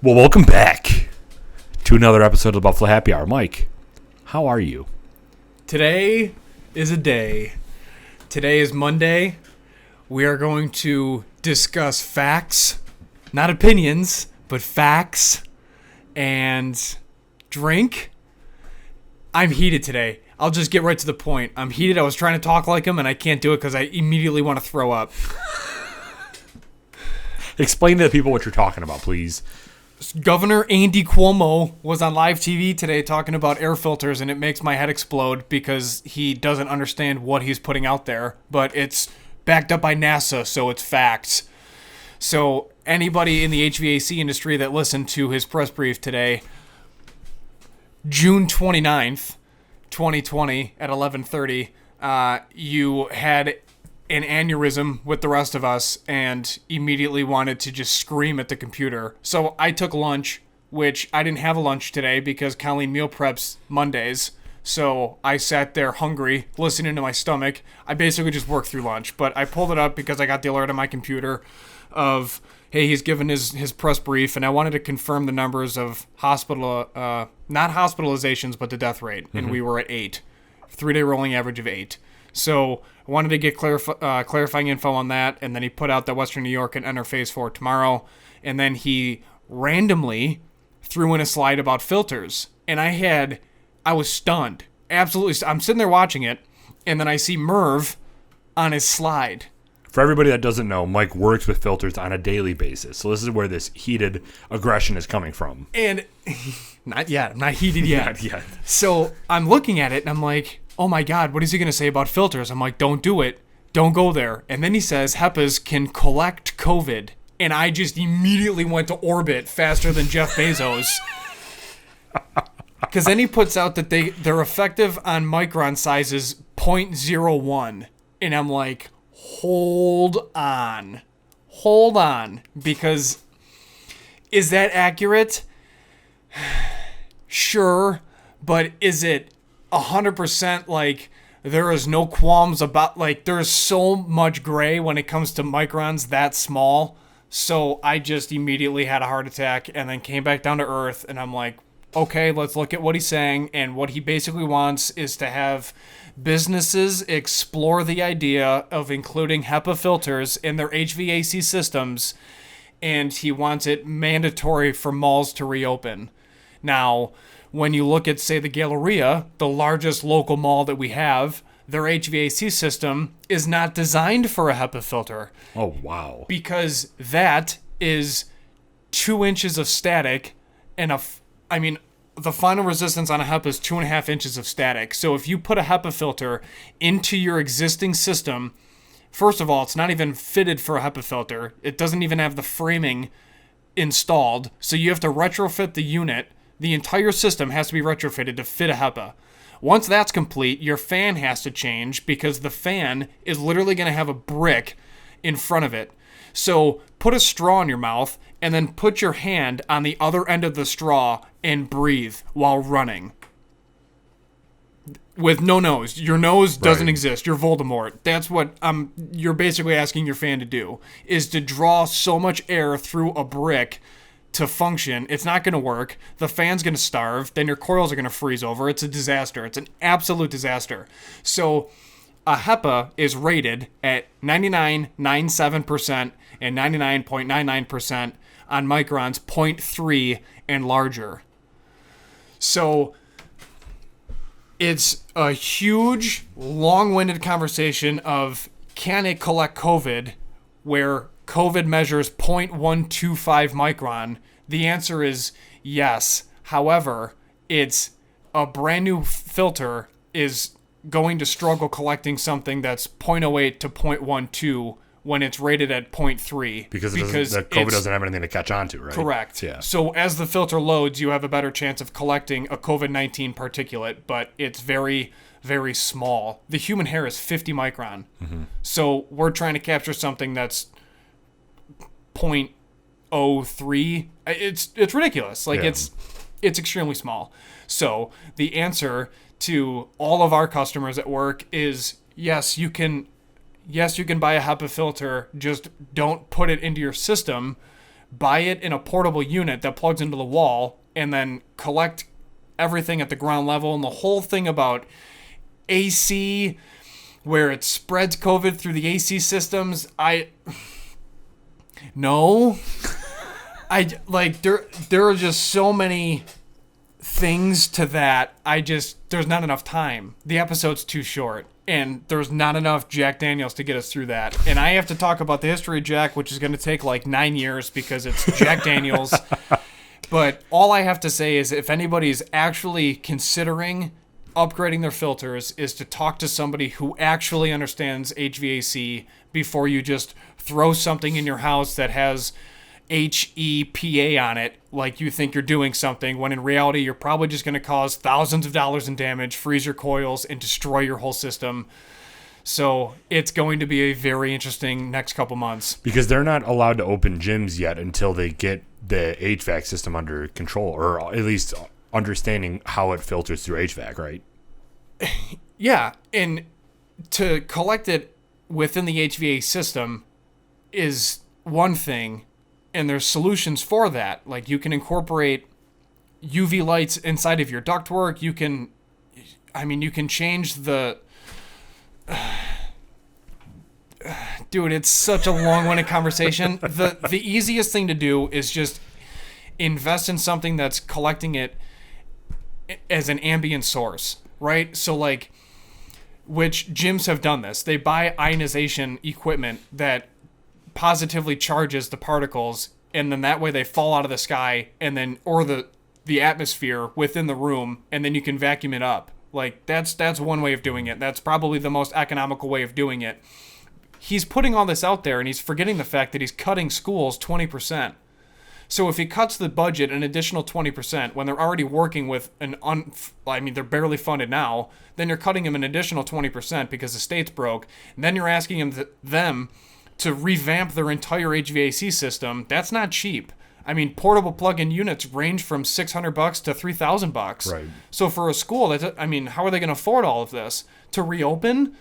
Well, welcome back to another episode of the Buffalo Happy Hour. Mike, how are you? Today is a day. Today is Monday. We are going to discuss facts, not opinions, but facts, and drink. I'm heated today. I'll just get right to the point. I'm heated. I was trying to talk like him, and I can't do it because I immediately want to throw up. Explain to the people what you're talking about, please. Governor Andy Cuomo was on live TV today talking about air filters, and it makes my head explode because he doesn't understand what he's putting out there. But it's backed up by NASA, so it's facts. So anybody in the HVAC industry that listened to his press brief today, June 29th, 2020 at 11:30, you had an aneurysm with the rest of us and immediately wanted to just scream at the computer. So I took lunch, which I didn't have a lunch today because Colleen meal preps Mondays. So I sat there hungry, listening to my stomach. I basically just worked through lunch, but I pulled it up because I got the alert on my computer of, hey, he's given his press brief, and I wanted to confirm the numbers of not hospitalizations, but the death rate, and we were at 8. 3-day rolling average of 8. So I wanted to get clarifying info on that, and then he put out that Western New York can enter phase 4 tomorrow, and then he randomly threw in a slide about filters, and I was stunned. Absolutely. I'm sitting there watching it, and then I see Merv on his slide. For everybody that doesn't know, Mike works with filters on a daily basis. So this is where this heated aggression is coming from. And not yet. I'm not heated yet. Not yet. So I'm looking at it, and I'm like, oh my God, what is he going to say about filters? I'm like, don't do it. Don't go there. And then he says HEPAs can collect COVID. And I just immediately went to orbit faster than Jeff Bezos. Because then he puts out that they're effective on micron sizes 0.01. And I'm like, hold on. Because is that accurate? Sure. But is it 100% like there is no qualms about, like, there's so much gray when it comes to microns that small. So I just immediately had a heart attack and then came back down to earth, and I'm like, okay, let's look at what he's saying. And what he basically wants is to have businesses explore the idea of including HEPA filters in their HVAC systems, and he wants it mandatory for malls to reopen. Now, when you look at, say, the Galleria, the largest local mall that we have, their HVAC system is not designed for a HEPA filter. Oh, wow. Because that is 2 inches of static, and the final resistance on a HEPA is 2.5 inches of static. So if you put a HEPA filter into your existing system, first of all, it's not even fitted for a HEPA filter. It doesn't even have the framing installed. So you have to retrofit the unit. The entire system has to be retrofitted to fit a HEPA. Once that's complete, your fan has to change because the fan is literally going to have a brick in front of it. So put a straw in your mouth and then put your hand on the other end of the straw and breathe while running. With no nose. Your nose doesn't exist. You're Voldemort. That's what you're basically asking your fan to do, is to draw so much air through a brick to function. It's not going to work. The fan's going to starve. Then your coils are going to freeze over. It's a disaster. It's an absolute disaster. So a HEPA is rated at 99.97% and 99.99% on microns 0.3 and larger. So it's a huge, long-winded conversation of, can it collect COVID, where COVID measures 0.125 micron? The answer is yes. However, it's a brand new filter is going to struggle collecting something that's 0.08 to 0.12 when it's rated at 0.3. Because COVID doesn't have anything to catch on to, right? Correct. Yeah. So as the filter loads, you have a better chance of collecting a COVID-19 particulate, but it's very, very small. The human hair is 50 micron. Mm-hmm. So we're trying to capture something that's 0.03. It's ridiculous. Like, it's extremely small. So the answer to all of our customers at work is yes, you can buy a HEPA filter, just don't put it into your system. buy it in a portable unit that plugs into the wall, and then collect everything at the ground level. And the whole thing about AC, where it spreads COVID through the AC systems, no. There are just so many things to that. There's not enough time. The episode's too short, and there's not enough Jack Daniels to get us through that. And I have to talk about the history of Jack, which is going to take like 9 years because it's Jack Daniels. But all I have to say is if anybody's actually considering upgrading their filters, is to talk to somebody who actually understands HVAC before you just throw something in your house that has HEPA on it like you think you're doing something, when in reality you're probably just going to cause thousands of dollars in damage, freeze your coils, and destroy your whole system. So it's going to be a very interesting next couple months. Because they're not allowed to open gyms yet until they get the HVAC system under control, or at least understanding how it filters through HVAC, right? Yeah, and to collect it within the HVAC system is one thing, and there's solutions for that. Like, you can incorporate UV lights inside of your ductwork. You can change the... Dude, it's such a long-winded conversation. The easiest thing to do is just invest in something that's collecting it as an ambient source, right? So, like, which gyms have done this. They buy ionization equipment that positively charges the particles, and then that way they fall out of the sky and then or the atmosphere within the room, and then you can vacuum it up. Like, that's one way of doing it. That's probably the most economical way of doing it. He's putting all this out there, and he's forgetting the fact that he's cutting schools 20%. So if he cuts the budget an additional 20% when they're already working with they're barely funded now, then you're cutting him an additional 20% because the state's broke. And then you're asking them to revamp their entire HVAC system. That's not cheap. I mean, portable plug-in units range from $600 to $3,000. Right. So for a school, how are they going to afford all of this? To reopen?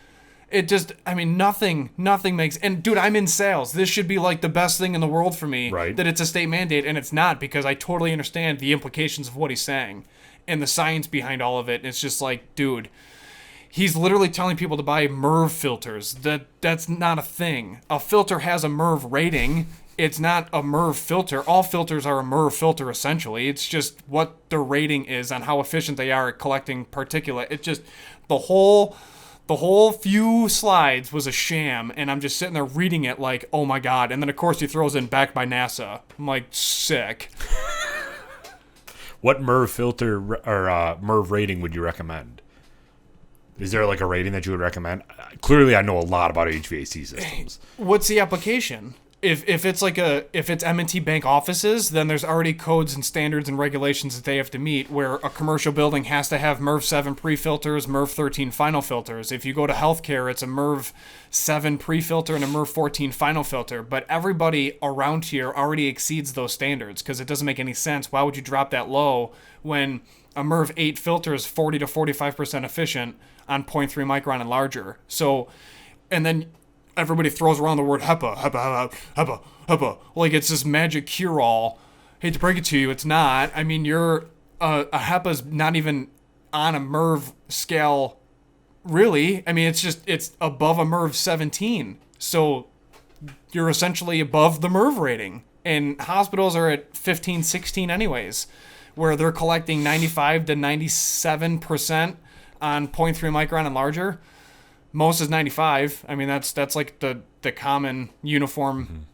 It just, nothing makes... And, dude, I'm in sales. This should be, like, the best thing in the world for me. Right. That it's a state mandate, and it's not, because I totally understand the implications of what he's saying and the science behind all of it. And it's just like, dude, he's literally telling people to buy MERV filters. That's not a thing. A filter has a MERV rating. It's not a MERV filter. All filters are a MERV filter, essentially. It's just what the rating is on how efficient they are at collecting particulate. It just... The whole few slides was a sham, and I'm just sitting there reading it like, oh my god. And then, of course, he throws in backed by NASA. I'm like, sick. What MERV filter or MERV rating would you recommend? Is there like a rating that you would recommend? Clearly, I know a lot about HVAC systems. What's the application? If it's M&T Bank offices, then there's already codes and standards and regulations that they have to meet, where a commercial building has to have MERV 7 pre-filters, MERV 13 final filters. If you go to healthcare, it's a MERV 7 pre-filter and a MERV 14 final filter. But everybody around here already exceeds those standards, because it doesn't make any sense. Why would you drop that low when a MERV 8 filter is 40 to 45% efficient on 0.3 micron and larger? So, and then everybody throws around the word HEPA. Like it's this magic cure-all. Hate to break it to you, it's not. I mean, a HEPA's not even on a MERV scale, really. I mean, it's above a MERV 17. So you're essentially above the MERV rating. And hospitals are at 15, 16 anyways, where they're collecting 95 to 97% on 0.3 micron and larger. Most is 95. I mean, that's like the common uniform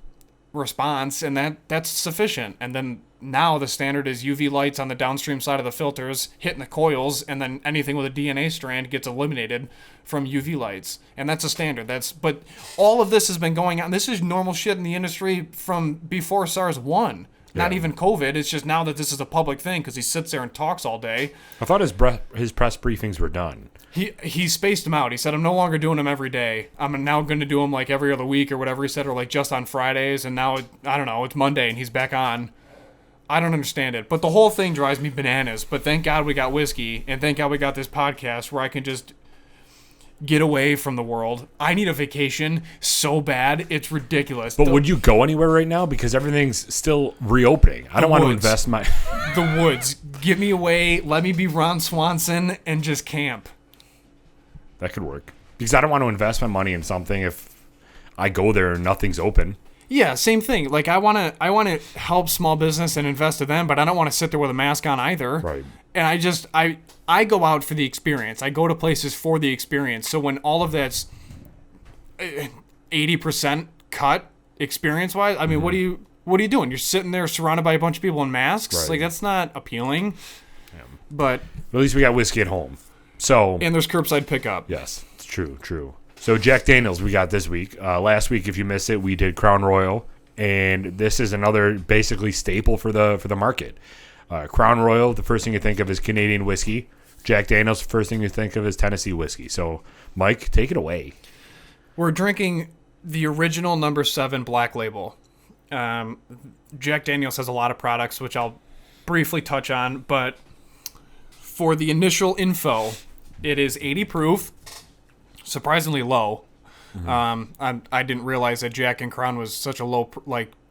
response, and that's sufficient. And then now the standard is UV lights on the downstream side of the filters hitting the coils, and then anything with a DNA strand gets eliminated from UV lights. And that's a standard. But all of this has been going on. This is normal shit in the industry from before SARS 1. Not even COVID. It's just now that this is a public thing because he sits there and talks all day. I thought his press briefings were done. He spaced them out. He said, I'm no longer doing them every day. I'm now going to do them like every other week or whatever he said, or like just on Fridays. And now, I don't know, it's Monday and he's back on. I don't understand it. But the whole thing drives me bananas. But thank God we got whiskey, and thank God we got this podcast where I can just get away from the world. I need a vacation so bad. It's ridiculous. But would you go anywhere right now? Because everything's still reopening. I don't want to invest my... The woods. Get me away. Let me be Ron Swanson and just camp. That could work. Because I don't want to invest my money in something if I go there and nothing's open. Yeah, same thing. Like I want to help small business and invest in them, but I don't want to sit there with a mask on either. Right. And I go out for the experience. I go to places for the experience. So when all of that's 80% cut experience-wise, I mean, what are you doing? You're sitting there surrounded by a bunch of people in masks? Right. Like that's not appealing. Yeah. But at least we got whiskey at home. So and there's curbside pickup. Yes, it's true. So Jack Daniels we got this week. Last week, if you missed it, we did Crown Royal, and this is another basically staple for the market. Crown Royal, the first thing you think of is Canadian whiskey. Jack Daniels, the first thing you think of is Tennessee whiskey. So, Mike, take it away. We're drinking the original number 7 Black Label. Jack Daniels has a lot of products, which I'll briefly touch on, but for the initial info, it is 80 proof, surprisingly low. Mm-hmm. I didn't realize that Jack and Crown was such a low,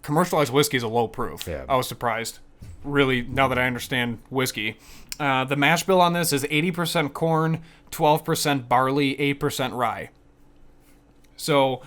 commercialized whiskey is a low proof. Yeah. I was surprised. Really, now that I understand whiskey. The mash bill on this is 80% corn, 12% barley, 8% rye. So,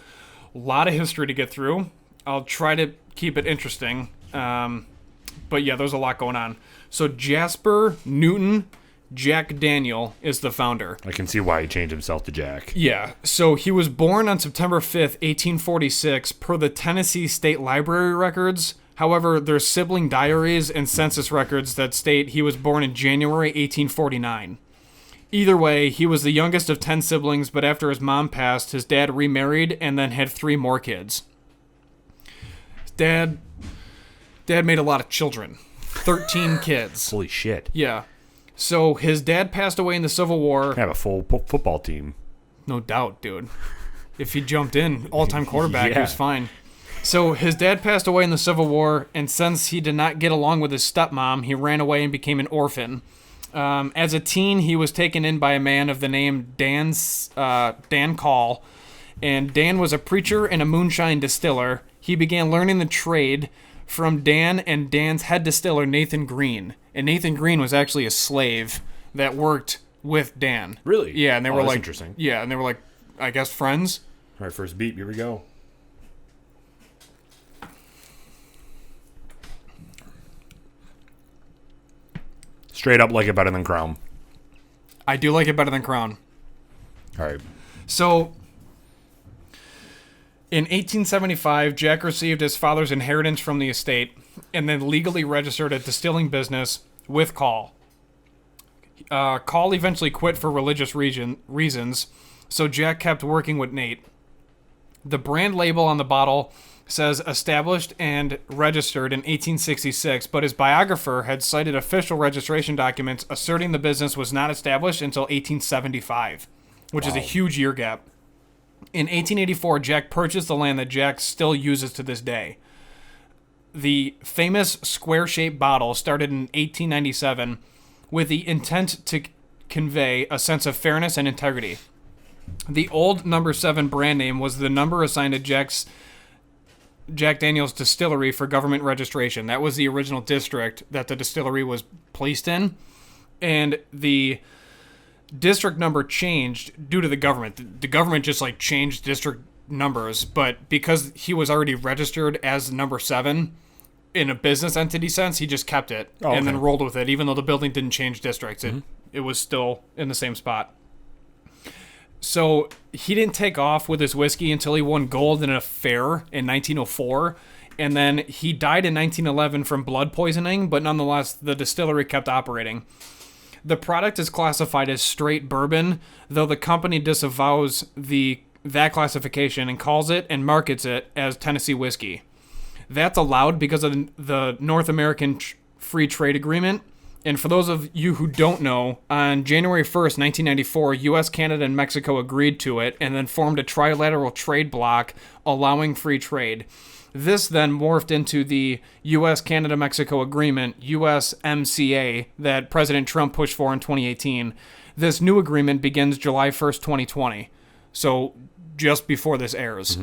a lot of history to get through. I'll try to keep it interesting. But yeah, there's a lot going on. So, Jasper Newton Jack Daniel is the founder. I can see why he changed himself to Jack. Yeah. So, he was born on September 5th, 1846, per the Tennessee State Library records. However, there's sibling diaries and census records that state he was born in January 1849. Either way, he was the youngest of 10 siblings, but after his mom passed, his dad remarried and then had 3 more kids. Dad made a lot of children. 13 kids. Holy shit. Yeah. So his dad passed away in the Civil War. I have a full football team. No doubt, dude. If he jumped in, all-time quarterback, yeah. He was fine. So his dad passed away in the Civil War, and since he did not get along with his stepmom, he ran away and became an orphan. As a teen, he was taken in by a man of the name Dan Call, and Dan was a preacher and a moonshine distiller. He began learning the trade from Dan and Dan's head distiller, Nathan Green. And Nathan Green was actually a slave that worked with Dan. Really? Yeah, and they were that's like, interesting. Yeah, and they were like, I guess friends. All right, first beat. Here we go. Straight up like it better than Crown. I do like it better than Crown. All right. So, in 1875, Jack received his father's inheritance from the estate and then legally registered a distilling business with Call. Call eventually quit for religious reasons, so Jack kept working with Nate. The brand label on the bottle says established and registered in 1866, but his biographer had cited official registration documents asserting the business was not established until 1875, which is a huge year gap. In 1884, Jack purchased the land that Jack still uses to this day. The famous square-shaped bottle started in 1897 with the intent to convey a sense of fairness and integrity. The old number 7 brand name was the number assigned to Jack Daniel's distillery for government registration. That was the original district that the distillery was placed in. And the district number changed due to the government. The government just changed district numbers, but because he was already registered as number 7 in a business entity sense, he just kept it and then rolled with it, even though the building didn't change districts. It was still in the same spot. So he didn't take off with his whiskey until he won gold in a fair in 1904, and then he died in 1911 from blood poisoning, but nonetheless, the distillery kept operating. The product is classified as straight bourbon, though the company disavows that classification and calls it and markets it as Tennessee whiskey. That's allowed because of the North American Free Trade Agreement. And for those of you who don't know, on January 1st, 1994, U.S., Canada, and Mexico agreed to it and then formed a trilateral trade bloc allowing free trade. This then morphed into the U.S., Canada, Mexico Agreement, USMCA, that President Trump pushed for in 2018. This new agreement begins July 1st, 2020. So just before this airs.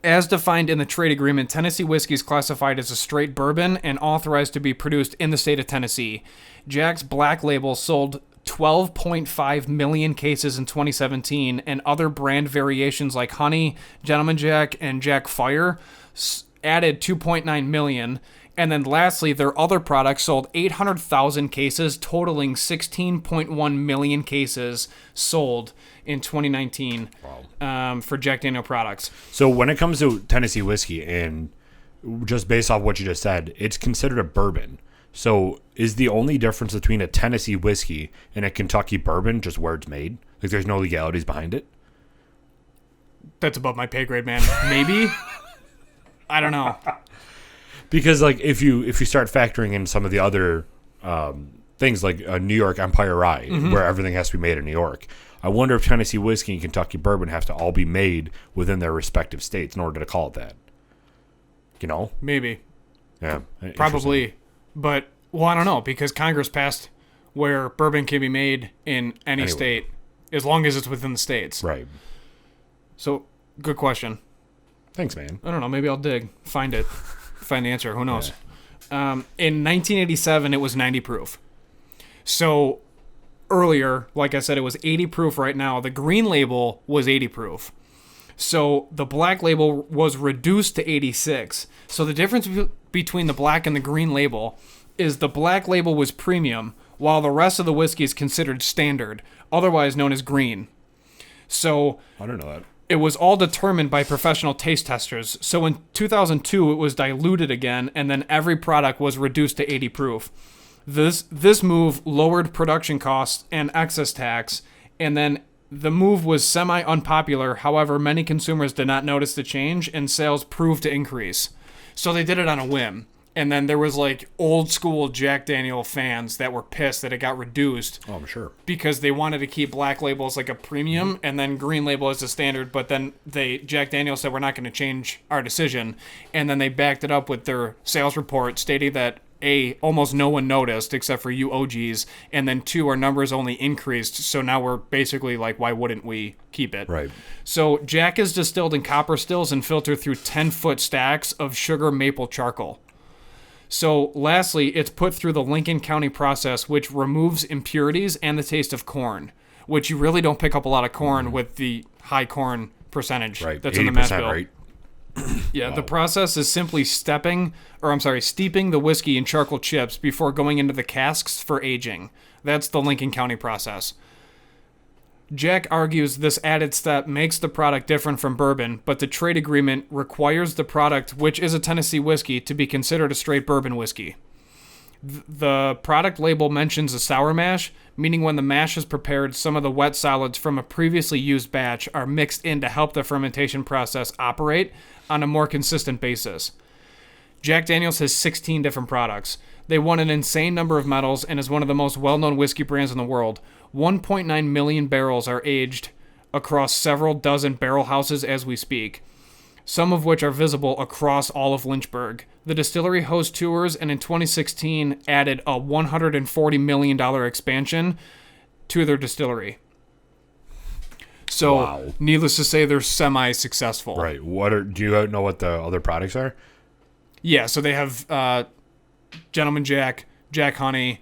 As defined in the trade agreement, Tennessee whiskey is classified as a straight bourbon and authorized to be produced in the state of Tennessee. Jack's Black Label sold 12.5 million cases in 2017, and other brand variations like Honey, Gentleman Jack, and Jack Fire added 2.9 million. And then lastly, their other products sold 800,000 cases, totaling 16.1 million cases sold in 2019 for Jack Daniel products. So when it comes to Tennessee whiskey, and just based off what you just said, it's considered a bourbon. So is the only difference between a Tennessee whiskey and a Kentucky bourbon just where it's made? Like there's no legalities behind it? That's above my pay grade, man. Maybe? I don't know. Because like if you start factoring in some of the other things like a New York Empire Rye, where everything has to be made in New York, I wonder if Tennessee whiskey and Kentucky bourbon have to all be made within their respective states in order to call it that. You know? Maybe. Yeah. Probably. But, well, I don't know, because Congress passed where bourbon can be made in any state as long as it's within the states. Right. So, good question. Thanks, man. I don't know. Maybe I'll find the answer. Who knows? Yeah. In 1987, it was 90 proof. So earlier, like I said, it was 80 proof right now. The green label was 80 proof. So the black label was reduced to 86. So the difference between the black and the green label is the black label was premium, while the rest of the whiskey is considered standard, otherwise known as green. So I don't know that. It was all determined by professional taste testers. So in 2002, it was diluted again, and then every product was reduced to 80 proof. This move lowered production costs and excess tax, and then the move was semi-unpopular. However, many consumers did not notice the change, and sales proved to increase. So they did it on a whim. And then there was like old school Jack Daniel fans that were pissed that it got reduced. Oh, I'm sure. Because they wanted to keep black label as like a premium and then green label as a standard. But then Jack Daniel said, we're not going to change our decision. And then they backed it up with their sales report stating that almost no one noticed except for you OGs. And then 2, our numbers only increased. So now we're basically like, why wouldn't we keep it? Right. So Jack is distilled in copper stills and filtered through 10-foot stacks of sugar maple charcoal. So lastly, it's put through the Lincoln County process, which removes impurities and the taste of corn, which you really don't pick up a lot of corn with the high corn percentage that's in the mash bill. Right? Yeah, wow. The process is simply steeping the whiskey in charcoal chips before going into the casks for aging. That's the Lincoln County process. Jack argues this added step makes the product different from bourbon, but the trade agreement requires the product, which is a Tennessee whiskey, to be considered a straight bourbon whiskey. The product label mentions a sour mash, meaning when the mash is prepared, some of the wet solids from a previously used batch are mixed in to help the fermentation process operate on a more consistent basis. Jack Daniel's has 16 different products. They won an insane number of medals and is one of the most well-known whiskey brands in the world. 1.9 million barrels are aged across several dozen barrel houses as we speak, some of which are visible across all of Lynchburg. The distillery hosts tours, and in 2016 added a $140 million expansion to their distillery. So, wow. Needless to say, they're semi-successful. Right. Do you know what the other products are? Yeah, so they have Gentleman Jack, Jack Honey,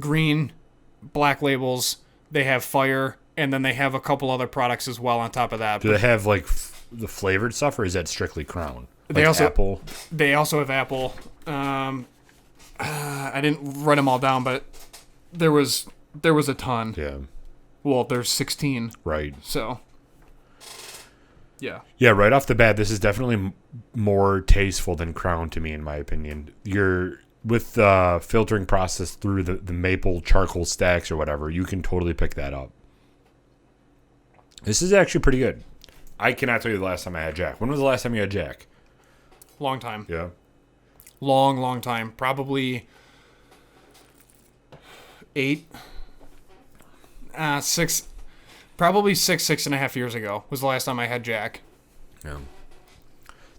Green, Black Labels, they have Fire, and then they have a couple other products as well on top of that. Do they have like the flavored stuff, or is that strictly Crown? Like they also Apple. They also have Apple. I didn't write them all down, but there was a ton. Yeah. Well, there's 16. Right. So. Yeah. Yeah. Right off the bat, this is definitely more tasteful than Crown to me, in my opinion. With the filtering process through the maple charcoal stacks or whatever, you can totally pick that up. This is actually pretty good. I cannot tell you the last time I had Jack. When was the last time you had Jack? Long time. Yeah. Long time. Probably 6. Probably 6.5 years ago was the last time I had Jack. Yeah.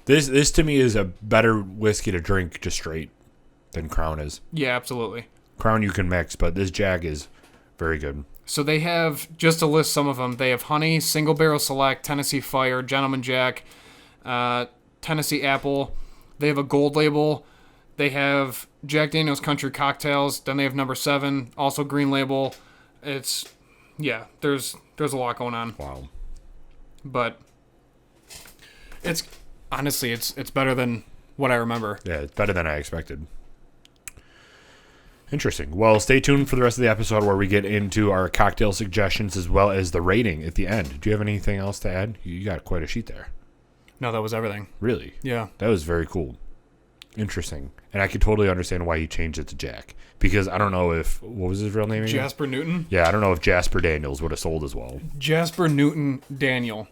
This to me is a better whiskey to drink just straight than Crown is. Yeah, absolutely. Crown you can mix, but this Jack is very good. So they have, just to list some of them, they have Honey, Single Barrel Select, Tennessee Fire, Gentleman Jack, Tennessee Apple. They have a gold label. They have Jack Daniel's Country Cocktails. Then they have number 7, also green label. It's, yeah, there's a lot going on. Wow. But it's, honestly, it's better than what I remember. Yeah, it's better than I expected. Interesting. Well, stay tuned for the rest of the episode where we get into our cocktail suggestions as well as the rating at the end. Do you have anything else to add? You got quite a sheet there. No, that was everything. Really? Yeah. That was very cool. Interesting. And I could totally understand why he changed it to Jack. Because I don't know if... What was his real name again? Jasper Newton? Yeah, I don't know if Jasper Daniels would have sold as well. Jasper Newton Daniel.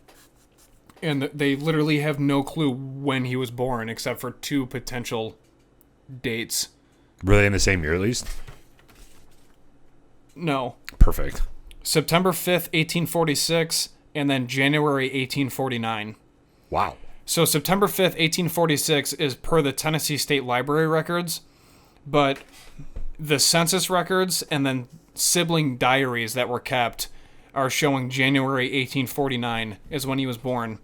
And they literally have no clue when he was born except for 2 potential dates. Were they in the same year at least? No. Perfect. September 5th, 1846, and then January 1849. Wow. So September 5th, 1846 is per the Tennessee State Library records, but the census records and then sibling diaries that were kept are showing January 1849 is when he was born.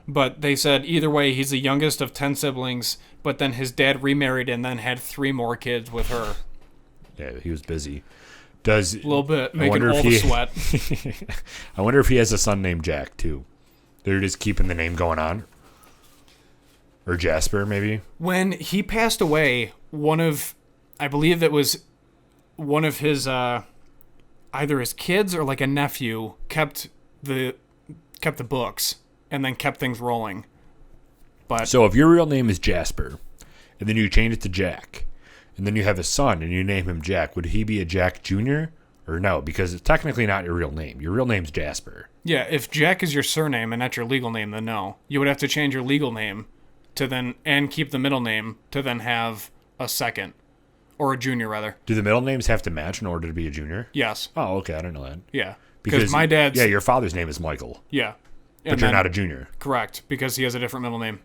But they said either way, he's the youngest of 10 siblings, but then his dad remarried and then had 3 more kids with her. Yeah, he was busy. A little bit, making all the sweat. I wonder if he has a son named Jack, too. They're just keeping the name going on. Or Jasper, maybe? When he passed away, I believe it was one of his, either his kids or like a nephew kept the books and then kept things rolling. But so if your real name is Jasper, and then you change it to Jack, and then you have a son and you name him Jack, would he be a Jack Jr.? Or no, because it's technically not your real name. Your real name's Jasper. Yeah, if Jack is your surname and not your legal name, then no. You would have to change your legal name to then, and keep the middle name to then have a second. Or a junior, rather. Do the middle names have to match in order to be a junior? Yes. Oh, okay. I didn't know that. Yeah. Because my dad's... Yeah, your father's name is Michael. Yeah. But you're not a junior. Correct, because he has a different middle name.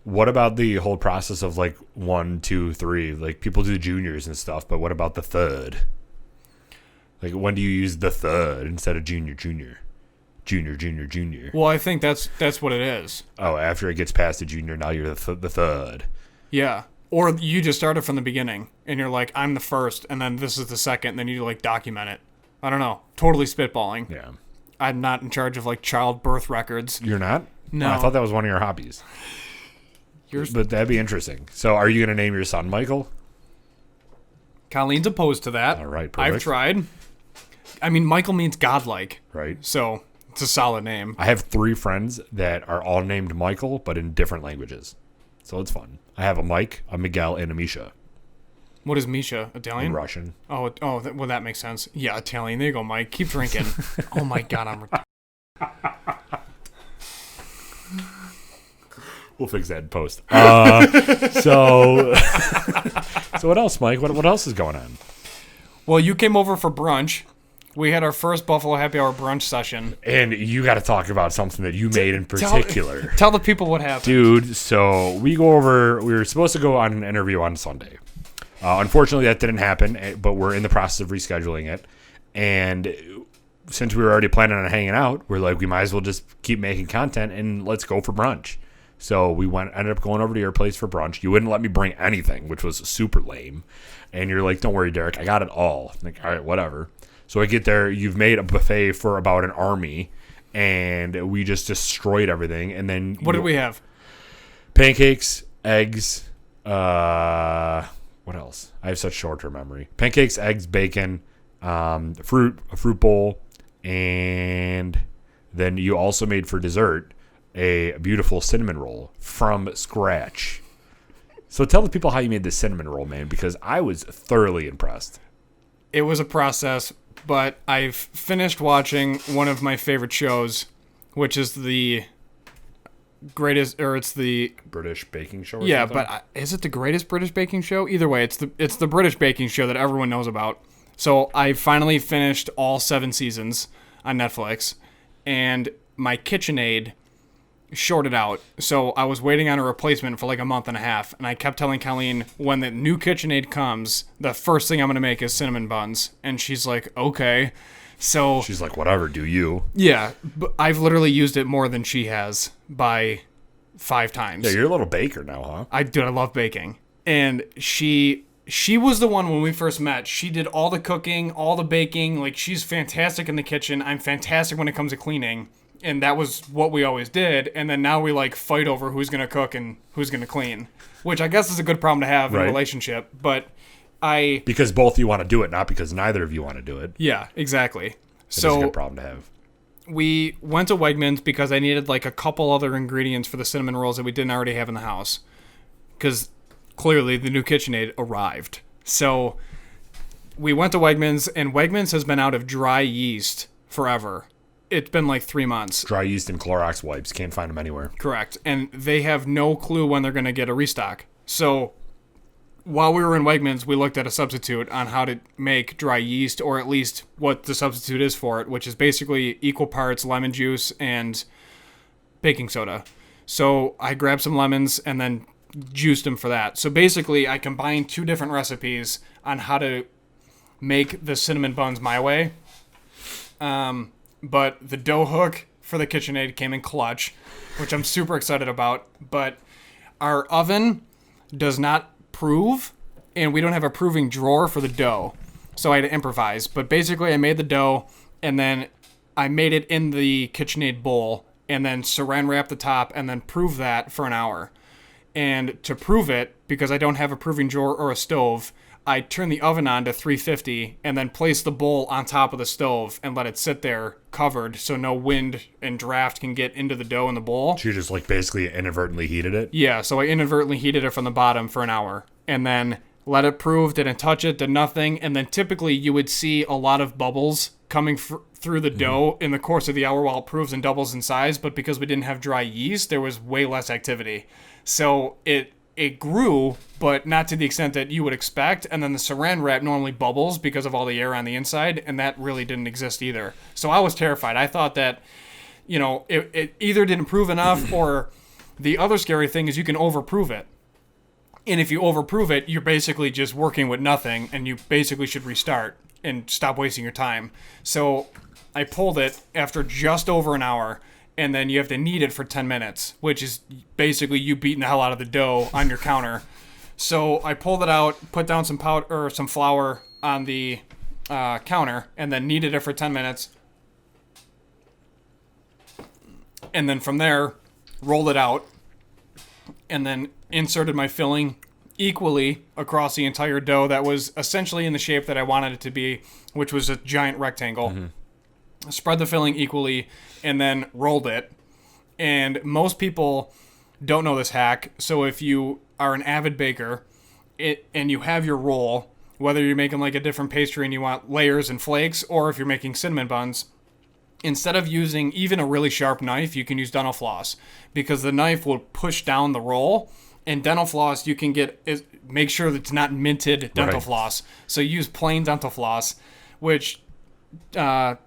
What about the whole process of like 1, 2, 3? Like people do juniors and stuff, but what about the third? Like when do you use the third instead of junior? Well, I think that's what it is. Oh, after it gets past the junior, now you're the third. Yeah. Or you just started from the beginning, and you're like, I'm the first, and then this is the second, and then you like document it. I don't know. Totally spitballing. Yeah. I'm not in charge of like child birth records. You're not? No. Oh, I thought that was one of your hobbies. But that'd be interesting. So are you going to name your son Michael? Colleen's opposed to that. All right, perfect. I've tried. I mean, Michael means godlike. Right. So it's a solid name. I have 3 friends that are all named Michael, but in different languages. So it's fun. I have a Mike, a Miguel, and a Misha. What is Misha? Italian? Russian. Oh, well, that makes sense. Yeah, Italian. There you go, Mike. Keep drinking. Oh, my God. We'll fix that in post. So what else, Mike? What else is going on? Well, you came over for brunch. We had our first Buffalo Happy Hour brunch session. And you got to talk about something that you made in particular. Tell the people what happened. Dude, so we were supposed to go on an interview on Sunday. Unfortunately, that didn't happen, but we're in the process of rescheduling it. And since we were already planning on hanging out, we're like, we might as well just keep making content and let's go for brunch. So we ended up going over to your place for brunch. You wouldn't let me bring anything, which was super lame. And you're like, don't worry, Derek, I got it all. I'm like, all right, whatever. So I get there, you've made a buffet for about an army, and we just destroyed everything. And then what did we have? Pancakes, eggs, what else? I have such short-term memory. Pancakes, eggs, bacon, a fruit bowl, and then you also made for dessert a beautiful cinnamon roll from scratch. So tell the people how you made the cinnamon roll, man, because I was thoroughly impressed. It was a process, but I've finished watching one of my favorite shows, which is the greatest, or it's the British baking show. Or yeah, something? but is it the greatest British baking show? Either way, it's the British baking show that everyone knows about. So I finally finished all 7 seasons on Netflix, and my KitchenAid shorted out. So I was waiting on a replacement for like a month and a half, and I kept telling Colleen, when the new KitchenAid comes, the first thing I'm going to make is cinnamon buns. And she's like, okay. So She's like, whatever, do you? yeah, but I've literally used it more than she has by 5 times. Yeah, you're a little baker now, huh? I love baking. And she was the one when we first met. She did all the cooking, all the baking. Like, she's fantastic in the kitchen. I'm fantastic when it comes to cleaning. And that was what we always did. And then now we like fight over who's going to cook and who's going to clean, which I guess is a good problem to have in a Right. relationship. But Because both of you want to do it, not because neither of you want to do it. yeah, exactly. It's a So good problem to have. we went to Wegmans because I needed like a couple other ingredients for the cinnamon rolls that we didn't already have in the house. Because clearly the new KitchenAid arrived. So we went to Wegmans, and Wegmans has been out of dry yeast forever. It's been like 3 months. Dry yeast and Clorox wipes. Can't find them anywhere. Correct. And they have no clue when they're going to get a restock. So while we were in Wegmans, we looked at a substitute on how to make dry yeast, or at least what the substitute is for it, which is basically equal parts lemon juice and baking soda. So I grabbed some lemons and then juiced them for that. So basically, I combined 2 different recipes on how to make the cinnamon buns my way. But the dough hook for the KitchenAid came in clutch, which I'm super excited about. But our oven does not prove, and we don't have a proving drawer for the dough. So I had to improvise. But basically, I made the dough, and then I made it in the KitchenAid bowl, and then saran wrap the top, and then prove that for an hour. And to prove it, because I don't have a proving drawer or a stove, I turn the oven on to 350 and then place the bowl on top of the stove and let it sit there covered so no wind and draft can get into the dough in the bowl. So you just like basically inadvertently heated it? Yeah, so I inadvertently heated it from the bottom for an hour and then let it prove, didn't touch it, did nothing. And then typically you would see a lot of bubbles coming through the dough in the course of the hour while it proves and doubles in size. But because we didn't have dry yeast, there was way less activity. So it grew, but not to the extent that you would expect. And then the saran wrap normally bubbles because of all the air on the inside, and that really didn't exist either. So I was terrified. I thought that, it either didn't prove enough, or the other scary thing is you can overprove it. And if you overprove it, you're basically just working with nothing, and you basically should restart and stop wasting your time. So I pulled it after just over an hour, and then you have to knead it for 10 minutes, which is basically you beating the hell out of the dough on your counter. So I pulled it out, put down some powder or some flour on the counter, and then kneaded it for 10 minutes. And then from there, rolled it out, and then inserted my filling equally across the entire dough that was essentially in the shape that I wanted it to be, which was a giant rectangle. Mm-hmm. Spread the filling equally, and then rolled it. And most people don't know this hack, so if you are an avid baker and you have your roll, whether you're making like a different pastry and you want layers and flakes, or if you're making cinnamon buns, instead of using even a really sharp knife, you can use dental floss, because the knife will push down the roll. And dental floss, you can make sure that it's not minted dental floss. So use plain dental floss, which shout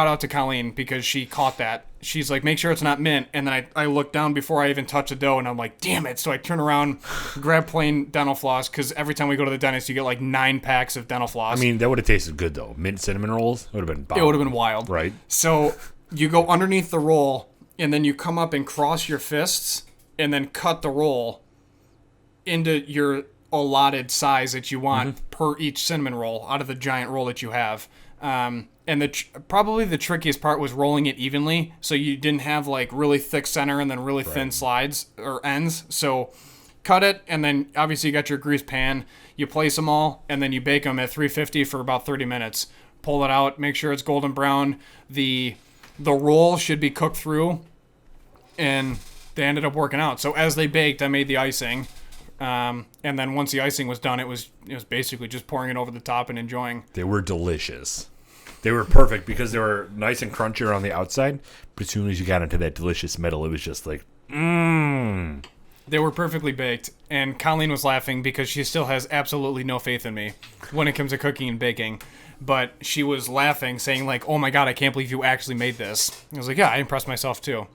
out to Colleen, because she caught that. She's like, make sure it's not mint. And then I look down before I even touch the dough, and I'm like, damn it. So I turn around, grab plain dental floss, because every time we go to the dentist, you get like 9 packs of dental floss. I mean, that would have tasted good, though. Mint cinnamon rolls would have been bomb. It would have been wild. Right. So you go underneath the roll, and then you come up and cross your fists, and then cut the roll into your allotted size that you want per each cinnamon roll out of the giant roll that you have. And probably the trickiest part was rolling it evenly, so you didn't have like really thick center and then really thin slides or ends. So cut it, and then obviously you got your grease pan. You place them all, and then you bake them at 350 for about 30 minutes. Pull it out, make sure it's golden brown. The roll should be cooked through, and they ended up working out. So as they baked, I made the icing. And then once the icing was done, it was basically just pouring it over the top and enjoying. They were delicious. They were perfect because they were nice and crunchy on the outside, but as soon as you got into that delicious middle, it was just like, mmm. They were perfectly baked, and Colleen was laughing because she still has absolutely no faith in me when it comes to cooking and baking. But she was laughing, saying like, oh my God, I can't believe you actually made this. I was like, yeah, I impressed myself too.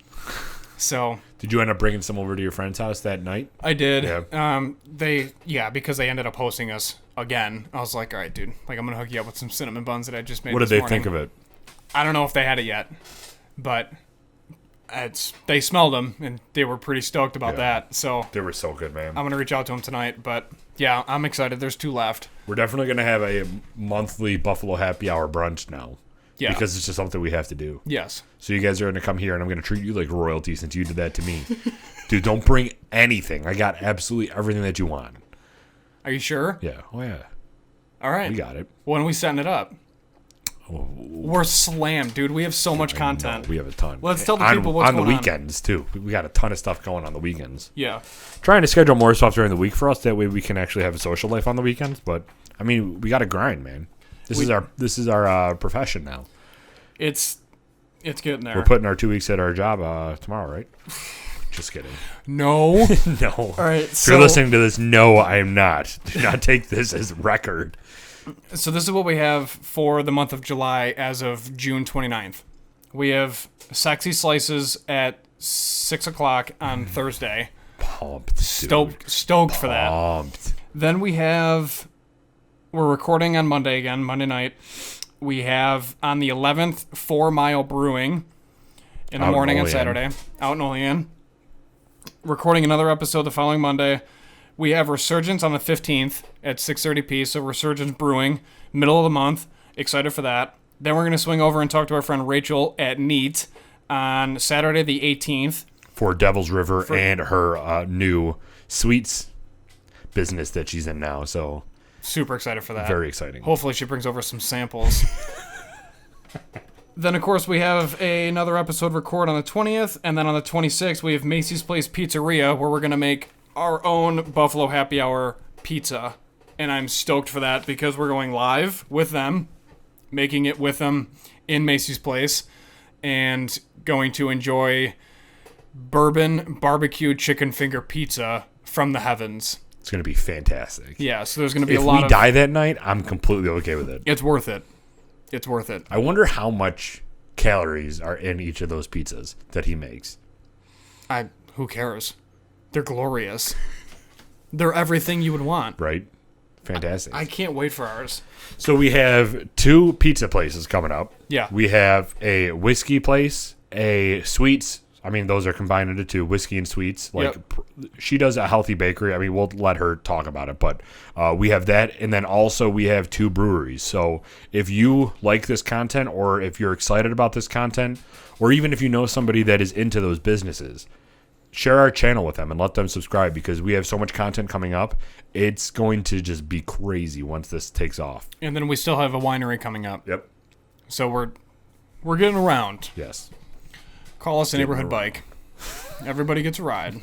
So Did you end up bringing some over to your friend's house that night? I did. Yeah. Because they ended up hosting us again. I was like, all right, dude, like I'm gonna hook you up with some cinnamon buns that I just made. What did this they morning. think of it? I don't know if they had it yet, but they smelled them and they were pretty stoked about that. So They were so good, man. I'm gonna reach out to them tonight. But yeah, I'm excited. There's 2 left. We're definitely going to have a monthly Buffalo Happy Hour brunch now. Yeah. Because it's just something we have to do. Yes. So you guys are going to come here, and I'm going to treat you like royalty since you did that to me. Dude, don't bring anything. I got absolutely everything that you want. Are you sure? Yeah. Oh, yeah. All right. We got it. When are we setting it up? Oh, We're slammed, dude. We have so much content. no, we have a ton. Let's tell the people what's on going the on. weekends, too. We got a ton of stuff going on the weekends. Yeah. Trying to schedule more stuff during the week for us. That way we can actually have a social life on the weekends. But, I mean, we got to grind, man. This is our profession now. It's getting there. We're putting our 2 weeks at our job tomorrow, right? Just kidding. No. No. All right. If you're listening to this, no, I am not. Do not take this as record. So this is what we have for the month of July as of June 29th. We have Sexy Slices at 6 o'clock on Thursday. Pumped. Stoked for that. Pumped. Then we're recording on Monday again, Monday night. We have on the 11th 4 Mile Brewing in the morning on Saturday out in Olean. Recording another episode the following Monday. We have Resurgence on the 15th at 6:30 So Resurgence Brewing, middle of the month. Excited for that. Then we're going to swing over and talk to our friend Rachel at Neat on Saturday the 18th. For Devil's River and her new sweets business that she's in now. So Super excited for that. very exciting. Hopefully she brings over some samples. Then, of course, we have another episode record on the 20th. And then on the 26th, we have Macy's Place Pizzeria, where we're going to make our own Buffalo Happy Hour pizza. And I'm stoked for that because we're going live with them, making it with them in Macy's Place, and going to enjoy bourbon barbecue chicken finger pizza from the heavens. It's going to be fantastic. Yeah, so there's going to be If a lot we of... die that night, I'm completely okay with it. It's worth it. It's worth it. I wonder how much calories are in each of those pizzas that he makes. Who cares? They're glorious. They're everything you would want. Right? Fantastic. I can't wait for ours. So we have 2 pizza places coming up. Yeah. We have a whiskey place, a sweets. I mean, those are combined into 2, whiskey and sweets. Like, she does a healthy bakery. I mean, we'll let her talk about it. But we have that. And then also we have 2 breweries. So if you like this content, or if you're excited about this content, or even if you know somebody that is into those businesses, share our channel with them and let them subscribe, because we have so much content coming up. It's going to just be crazy once this takes off. And then we still have a winery coming up. Yep. So we're getting around. Yes. Call us a neighborhood bike. Everybody gets a ride.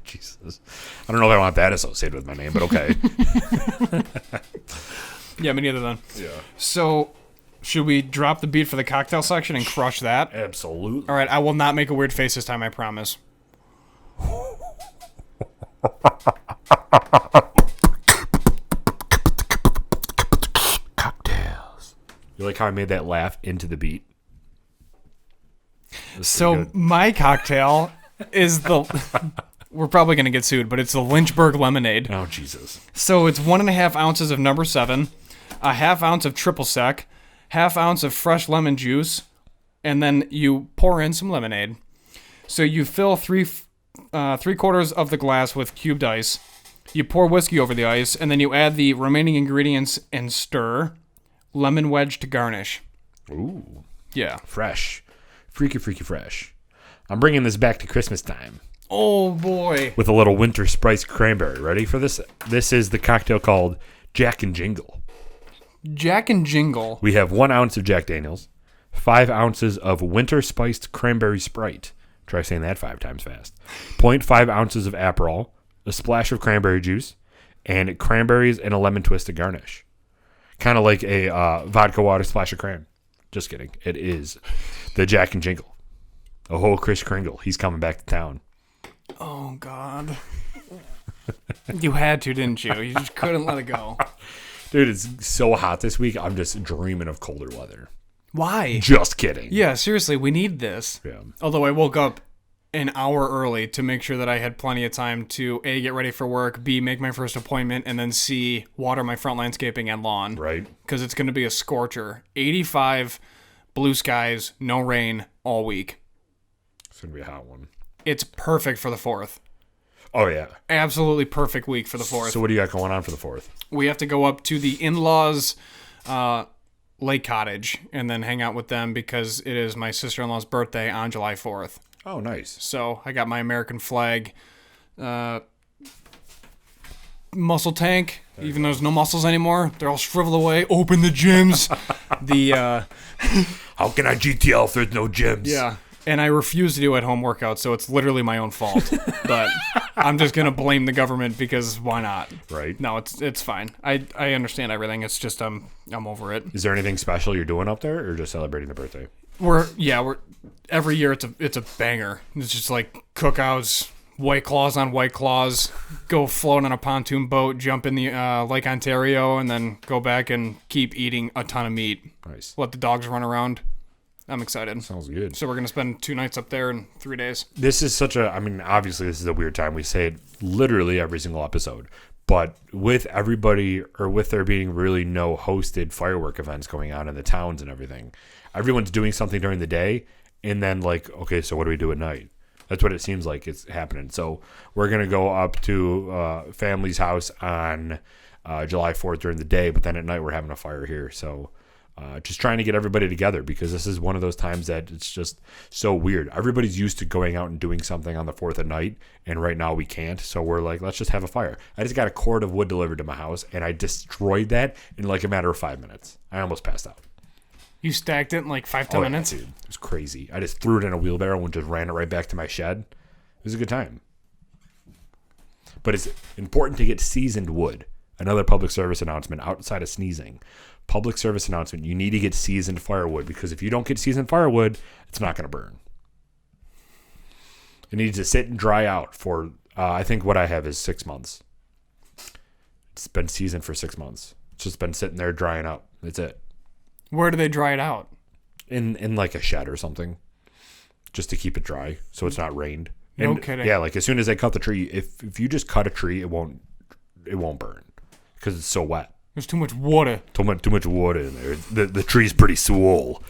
Jesus. I don't know if I want that associated with my name, but okay. Yeah, me neither then. Yeah. So should we drop the beat for the cocktail section and crush that? Absolutely. All right, I will not make a weird face this time, I promise. Cocktails. You like how I made that laugh into the beat? So my cocktail is the... We're probably going to get sued, but it's the Lynchburg Lemonade. Oh, Jesus. So it's 1.5 ounces of number 7, a half ounce of triple sec, half ounce of fresh lemon juice, and then you pour in some lemonade. So you fill three quarters of the glass with cubed ice. You pour whiskey over the ice, and then you add the remaining ingredients and stir. Lemon wedge to garnish. Ooh. Yeah. Fresh. Freaky fresh. I'm bringing this back to Christmas time. Oh, boy. With a little winter spiced cranberry. Ready for this? This is the cocktail called Jack and Jingle. Jack and Jingle. We have 1 ounce of Jack Daniels, 5 ounces of winter spiced cranberry Sprite. Try saying that 5 times fast. 0.5 ounces of Aperol, a splash of cranberry juice, and cranberries and a lemon twist to garnish. Kind of like a vodka water splash of cran. Just kidding. It is the Jack and Jingle. Oh, Kris Kringle. He's coming back to town. Oh, God. You had to, didn't you? You just couldn't let it go. Dude, it's so hot this week. I'm just dreaming of colder weather. Why? Just kidding. Yeah, seriously, we need this. Yeah. Although I woke up an hour early to make sure that I had plenty of time to A, get ready for work, B, make my first appointment, and then C, water my front landscaping and lawn. Right. Because it's going to be a scorcher. 85, blue skies, no rain all week. It's going to be a hot one. It's perfect for the 4th. Oh, yeah. Absolutely perfect week for the 4th. So what do you got going on for the 4th? We have to go up to the in-laws' lake cottage and then hang out with them because it is my sister-in-law's birthday on July 4th. Oh, nice. So I got my American flag muscle tank, even though there's no muscles anymore. They're all shriveled away. Open the gyms. How can I GTL if there's no gyms? Yeah. And I refuse to do at-home workouts, so it's literally my own fault. But I'm just going to blame the government because why not? Right. No, it's fine. I understand everything. It's just I'm over it. Is there anything special you're doing up there or just celebrating the birthday? We're every year it's a banger. It's just like cookouts, White Claws on White Claws, go float on a pontoon boat, jump in the Lake Ontario, and then go back and keep eating a ton of meat. Nice. Let the dogs run around. I'm excited. Sounds good. So we're going to spend 2 nights up there and 3 days. This is obviously this is a weird time. We say it literally every single episode. But with everybody, or with there being really no hosted firework events going on in the towns and everything, everyone's doing something during the day. And then like, okay, so what do we do at night? That's what it seems like it's happening. So we're going to go up to family's house on July 4th during the day. But then at night we're having a fire here. So just trying to get everybody together because this is one of those times that it's just so weird. Everybody's used to going out and doing something on the 4th at night, and right now we can't. So we're like, let's just have a fire. I just got a cord of wood delivered to my house, and I destroyed that in like a matter of 5 minutes. I almost passed out. You stacked it in like 5-10 minutes? Yeah, dude. It was crazy. I just threw it in a wheelbarrow and just ran it right back to my shed. It was a good time. But it's important to get seasoned wood. Another public service announcement outside of sneezing. Public service announcement. You need to get seasoned firewood because if you don't get seasoned firewood, it's not going to burn. It needs to sit and dry out for, I think what I have is 6 months. It's been seasoned for 6 months. It's just been sitting there drying up. That's it. Where do they dry it out? In like a shed or something. Just to keep it dry so it's not rained. No And, kidding. Yeah, like as soon as I cut the tree, if you just cut a tree, it won't burn because it's so wet. There's too much water. Too much water in there. The tree's pretty swole.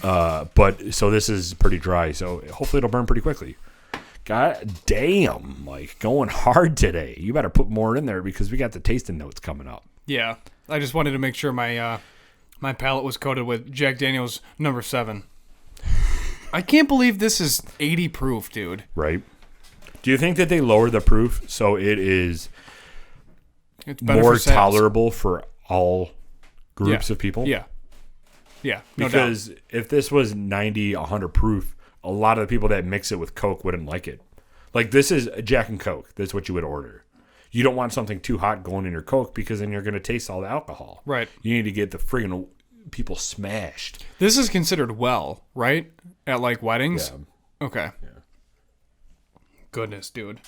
But so this is pretty dry. So hopefully it'll burn pretty quickly. God damn, Mike, going hard today. You better put more in there because we got the tasting notes coming up. Yeah, I just wanted to make sure my my palate was coated with Jack Daniel's number 7. I can't believe this is 80 proof, dude. Right. Do you think that they lower the proof so it is It's better more for sales. tolerable for all groups Yeah. of people? Yeah. Yeah, no Because doubt. if this was 90, 100 proof, a lot of the people that mix it with Coke wouldn't like it. Like this is Jack and Coke. That's what you would order. You don't want something too hot going in your Coke because then you're going to taste all the alcohol. Right. You need to get the friggin' people smashed. This is considered well, right? At like weddings? Yeah. Okay. Yeah. Goodness, dude.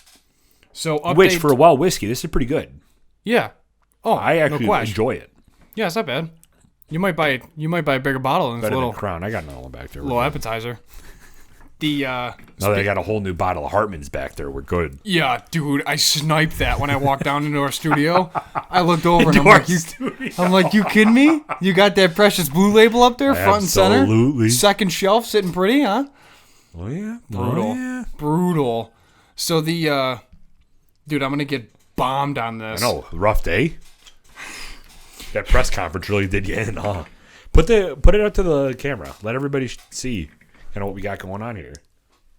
So update. Which for a wild whiskey, this is pretty good. Yeah. Oh, I actually no question. enjoy it. Yeah, it's not bad. You might buy a bigger bottle and it's a Better little than Crown. I got another one back there. little appetizer. The Now that I got a whole new bottle of Hartman's back there, we're good. yeah, dude, I sniped that when I walked down into our studio. I looked over and I'm like, you kidding me? You got that Precious Blue label up there, front and center? Absolutely. Second shelf, sitting pretty, huh? Oh yeah, Brutal. Oh, yeah. Brutal. So the dude, I'm gonna get bombed on this. I know, rough day. That press conference really did you in, huh? Put it out to the camera. Let everybody see kind of what we got going on here.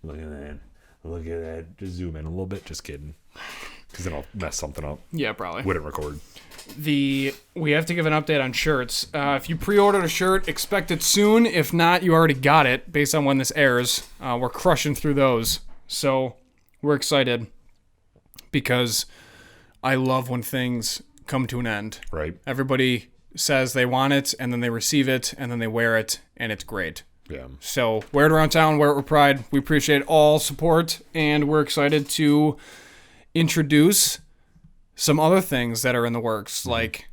Look at that. Look at that. Just zoom in a little bit. Just kidding. Because then I'll mess something up. Yeah, probably. Wouldn't record. We have to give an update on shirts. If you pre-ordered a shirt, expect it soon. If not, you already got it based on when this airs. We're crushing through those. So we're excited because I love when things come to an end. Right. Everybody says they want it, and then they receive it, and then they wear it, and it's great. Yeah. So wear it around town, wear it with pride. We appreciate all support, and we're excited to introduce some other things that are in the works, like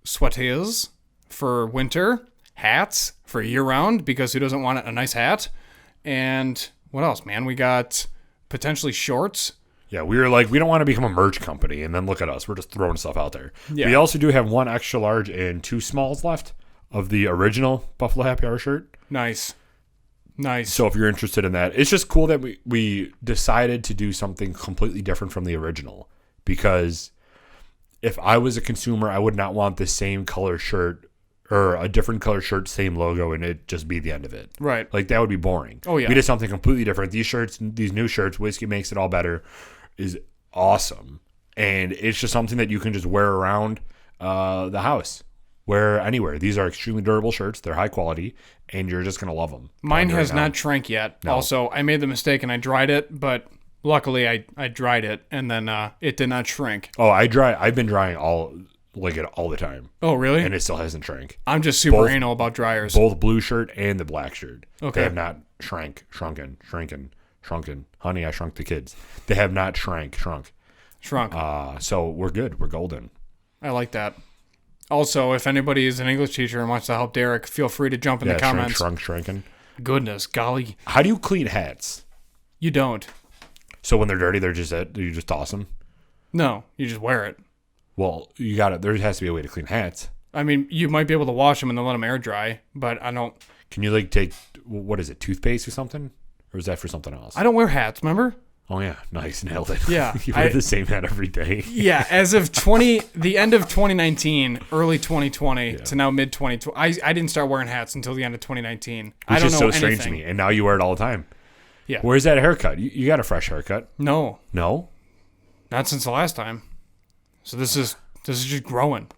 sweaters for winter, hats for year-round, because who doesn't want a nice hat? And what else, man? We got potentially shorts. Yeah, we were like, we don't want to become a merch company, and then look at us. We're just throwing stuff out there. Yeah. We also do have 1 extra large and 2 smalls left of the original Buffalo Happy Hour shirt. Nice. So if you're interested in that, it's just cool that we decided to do something completely different from the original. Because if I was a consumer, I would not want the same color shirt or a different color shirt, same logo, and it just be the end of it. Right. Like, that would be boring. Oh, yeah. We did something completely different. These new shirts, Whiskey Makes It All Better, is awesome. And it's just something that you can just wear around the house. Wear anywhere. These are extremely durable shirts. They're high quality, and you're just going to love them. Mine has not shrank yet. No. Also, I made the mistake and I dried it, but luckily I dried it, and then it did not shrink. Oh, I've been drying all the time. Oh, really? And it still hasn't shrank. I'm just super anal about dryers. Both blue shirt and the black shirt. Okay. They have not shrunken. Honey, I Shrunk the Kids. They have not shrunk. So we're good. We're golden. I like that. Also, if anybody is an English teacher and wants to help Derek, feel free to jump in the comments. Shrunken. Goodness, golly. How do you clean hats? You don't. So when they're dirty, you just toss them? No, you just wear it. Well, you got it. There has to be a way to clean hats. I mean, you might be able to wash them and then let them air dry, but I don't. Can you take, what is it, toothpaste or something? Or is that for something else? I don't wear hats, remember? Oh, yeah. Nice. Nailed it. Yeah. You wear the same hat every day. Yeah. As of the end of 2019, early 2020 to now mid 2020, I didn't start wearing hats until the end of 2019. I don't know so anything. Strange to me. And now you wear it all the time. Yeah. Where's that haircut? You got a fresh haircut? No. No? Not since the last time. So this is just growing.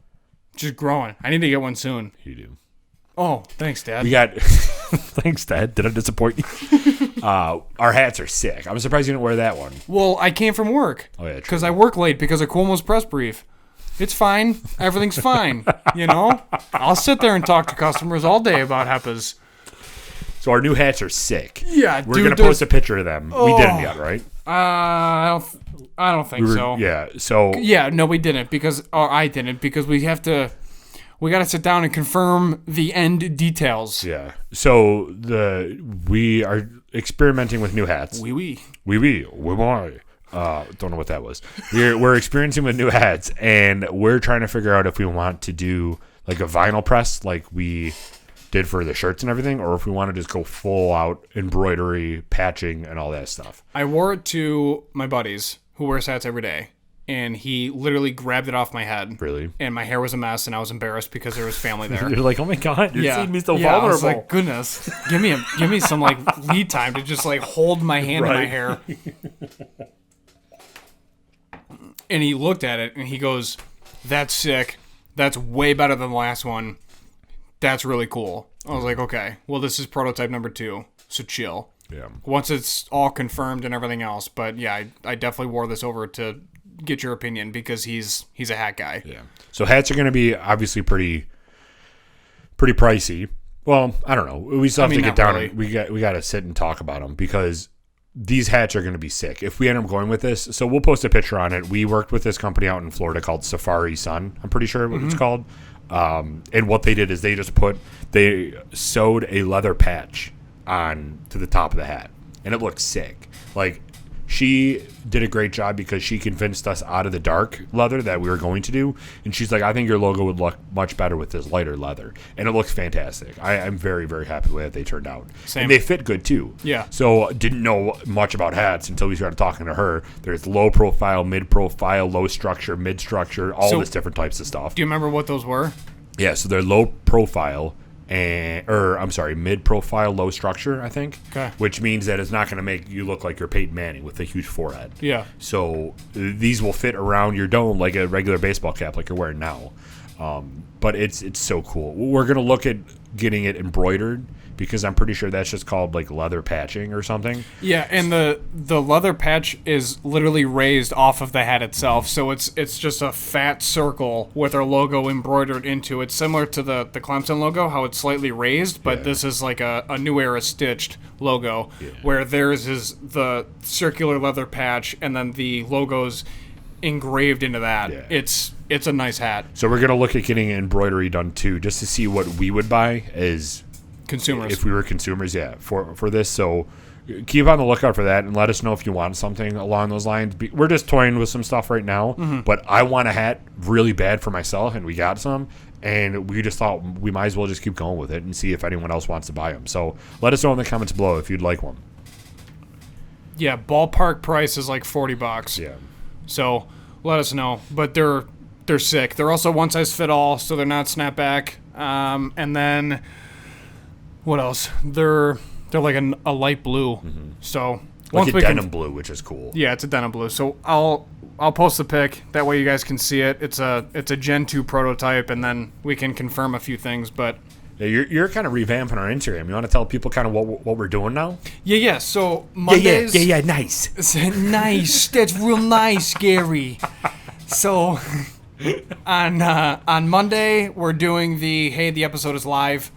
Just growing. I need to get one soon. You do. Oh, thanks, Dad. We got... Thanks, Dad. Did I disappoint you? Our hats are sick. I'm surprised you didn't wear that one. Well, I came from work. Oh, yeah, because I work late because of Cuomo's press brief. It's fine. Everything's fine. I'll sit there and talk to customers all day about HEPAs. So our new hats are sick. Yeah, We're going to post a picture of them. We didn't yet, right? I don't think so. Yeah, so... Yeah, no, we didn't I didn't because we got to sit down and confirm the end details. Yeah. So we are experimenting with new hats. Oui. Don't know what that was. We're experimenting with new hats, and we're trying to figure out if we want to do like a vinyl press like we did for the shirts and everything, or if we want to just go full out embroidery, patching, and all that stuff. I wore it to my buddies who wears hats every day, and he literally grabbed it off my head. Really? And my hair was a mess, and I was embarrassed because there was family there. You're like, oh my god, you're seeing me so vulnerable. I was like, goodness, give me some lead time to just hold my hand in my hair. And he looked at it and he goes, "That's sick. That's way better than the last one. That's really cool." I was like, okay, well, this is prototype number 2, so chill. Yeah. Once it's all confirmed and everything else, but yeah, I definitely wore this over to get your opinion because he's a hat guy. Yeah. So hats are going to be obviously pretty pricey. Well, I don't know. We still have to get down. Really. We got to sit and talk about them because these hats are going to be sick. If we end up going with this, so we'll post a picture on it. We worked with this company out in Florida called Safari Sun. I'm pretty sure what it's called. And what they did is they sewed a leather patch on to the top of the hat, and it looked sick. She did a great job because she convinced us out of the dark leather that we were going to do. And she's like, I think your logo would look much better with this lighter leather. And it looks fantastic. I'm very, very happy with the way that they turned out. Same. And they fit good, too. Yeah. So didn't know much about hats until we started talking to her. There's low profile, mid profile, low structure, mid structure, all this different types of stuff. Do you remember what those were? Yeah, so they're low profile. Mid profile, low structure, I think. Okay. Which means that it's not going to make you look like you're Peyton Manning with a huge forehead. Yeah. So these will fit around your dome like a regular baseball cap, like you're wearing now. But it's so cool. We're going to look at getting it embroidered because I'm pretty sure that's just called leather patching or something. Yeah, and the leather patch is literally raised off of the hat itself, so it's just a fat circle with our logo embroidered into it, similar to the Clemson logo, how it's slightly raised, but this is like a New Era stitched logo, where theirs is the circular leather patch, and then the logo's engraved into that. Yeah. It's a nice hat. So we're going to look at getting embroidery done too, just to see what we would buy as consumers. If we were consumers, for this. So keep on the lookout for that and let us know if you want something along those lines. We're just toying with some stuff right now, but I want a hat really bad for myself, and we got some. And we just thought we might as well just keep going with it and see if anyone else wants to buy them. So let us know in the comments below if you'd like one. Yeah, ballpark price is like $40. Yeah. So let us know. But they're sick. They're also one size fit all, so they're not snapback. And then what else? They're like a light blue. So Like a denim blue, which is cool. Yeah, it's a denim blue. So I'll post the pic. That way you guys can see it. It's a Gen 2 prototype, and then we can confirm a few things. But yeah, you're kind of revamping our Instagram. You want to tell people kind of what we're doing now? Yeah. So Mondays. Yeah. Nice. Nice. That's real nice, Gary. So on Monday we're doing the episode is live.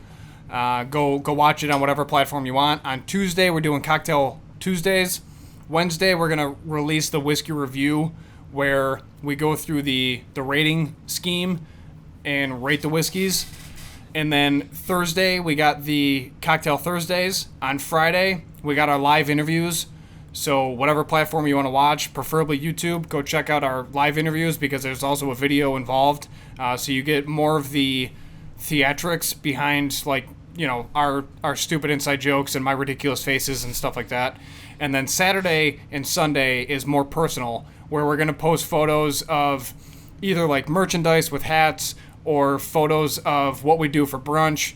Go watch it on whatever platform you want. On Tuesday we're doing Cocktail Tuesdays. Wednesday we're gonna release the whiskey review, where we go through the rating scheme and rate the whiskeys. And then Thursday we got the Cocktail Thursdays. On Friday we got our live interviews. So whatever platform you want to watch, preferably YouTube, go check out our live interviews, because there's also a video involved. So you get more of the theatrics behind, like, you know, our stupid inside jokes and my ridiculous faces and stuff like that. And then Saturday and Sunday is more personal, where we're going to post photos of either like merchandise with hats or photos of what we do for brunch.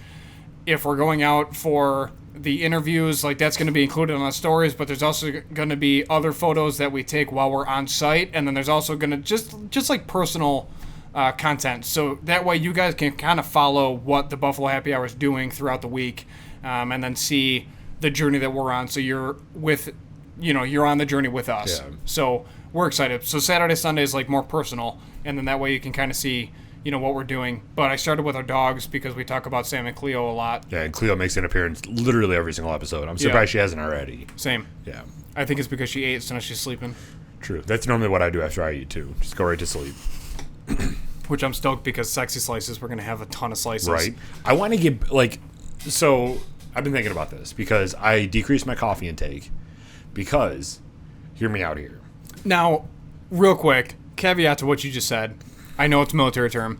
If we're going out for the interviews, like, that's going to be included on the stories, but there's also going to be other photos that we take while we're on site. And then there's also going to just like personal content. So that way you guys can kind of follow what the Buffalo Happy Hour is doing throughout the week, and then see the journey that we're on. So you're on the journey with us. Yeah. So we're excited. So Saturday, Sunday is like more personal, and then that way you can kind of see, what we're doing. But I started with our dogs because we talk about Sam and Cleo a lot. Yeah, and Cleo makes an appearance literally every single episode. I'm surprised she hasn't already. Same. Yeah. I think it's because she ate, so now she's sleeping. True. That's normally what I do after I eat, too. Just go right to sleep. Which I'm stoked, because Sexy Slices, we're going to have a ton of slices. Right. I want to get, so I've been thinking about this because I decreased my coffee intake because, hear me out here. Now, real quick, caveat to what you just said. I know it's a military term.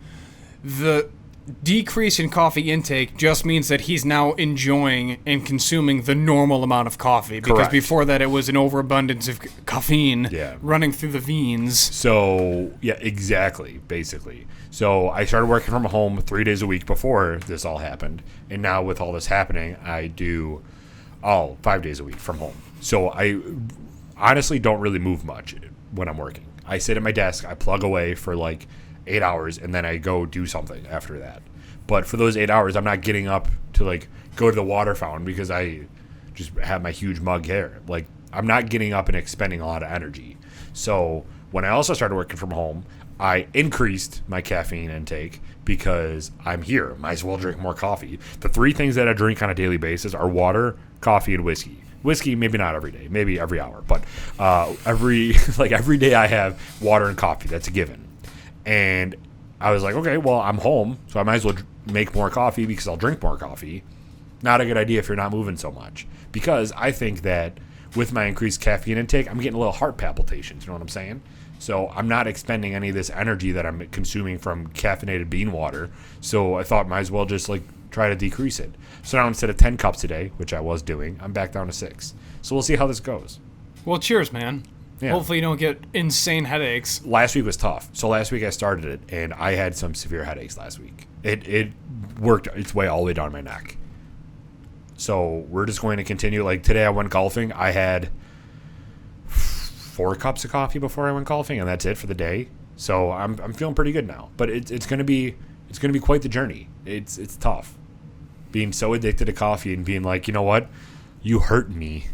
The decrease in coffee intake just means that he's now enjoying and consuming the normal amount of coffee. Because Correct. before that, it was an overabundance of caffeine running through the veins. So, yeah, exactly, basically. So I started working from home 3 days a week before this all happened. And now with all this happening, I do 5 days a week from home. So I honestly don't really move much when I'm working. I sit at my desk, I plug away for like 8 hours, and then I go do something after that. But for those 8 hours, I'm not getting up to like go to the water fountain because I just have my huge mug here. Like, I'm not getting up and expending a lot of energy. So when I also started working from home, I increased my caffeine intake because I'm here. Might as well drink more coffee. The three things that I drink on a daily basis are water, coffee, and whiskey. Whiskey, maybe not every day, maybe every hour, but every day I have water and coffee. That's a given. And I was like, okay, well, I'm home, so I might as well make more coffee because I'll drink more coffee. Not a good idea if you're not moving so much. Because I think that with my increased caffeine intake, I'm getting a little heart palpitations, you know what I'm saying? So I'm not expending any of this energy that I'm consuming from caffeinated bean water. So I thought might as well just like try to decrease it. So now instead of 10 cups a day, which I was doing, I'm back down to 6. So we'll see how this goes. Well, cheers, man. Yeah. Hopefully you don't get insane headaches. Last week was tough. So last week I started it, and I had some severe headaches last week. It worked its way all the way down my neck. So we're just going to continue. Like today I went golfing. I had 4 cups of coffee before I went golfing, and that's it for the day. So I'm feeling pretty good now. But it's gonna be quite the journey. It's tough. Being so addicted to coffee and being like, you know what? You hurt me.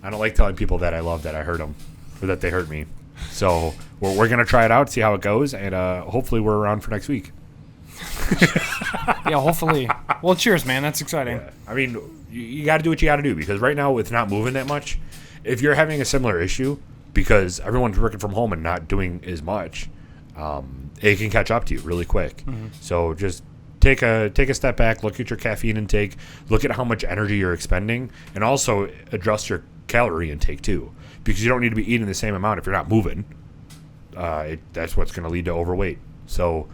I don't like telling people that I love that I hurt them or that they hurt me. So we're going to try it out, see how it goes, and hopefully we're around for next week. Yeah, hopefully. Well, cheers, man. That's exciting. Yeah. I mean, you got to do what you got to do because right now it's not moving that much. If you're having a similar issue because everyone's working from home and not doing as much, it can catch up to you really quick. Mm-hmm. So just take a step back, look at your caffeine intake, look at how much energy you're expending, and also adjust your calorie intake too, because you don't need to be eating the same amount if you're not moving. That's what's going to lead to overweight. So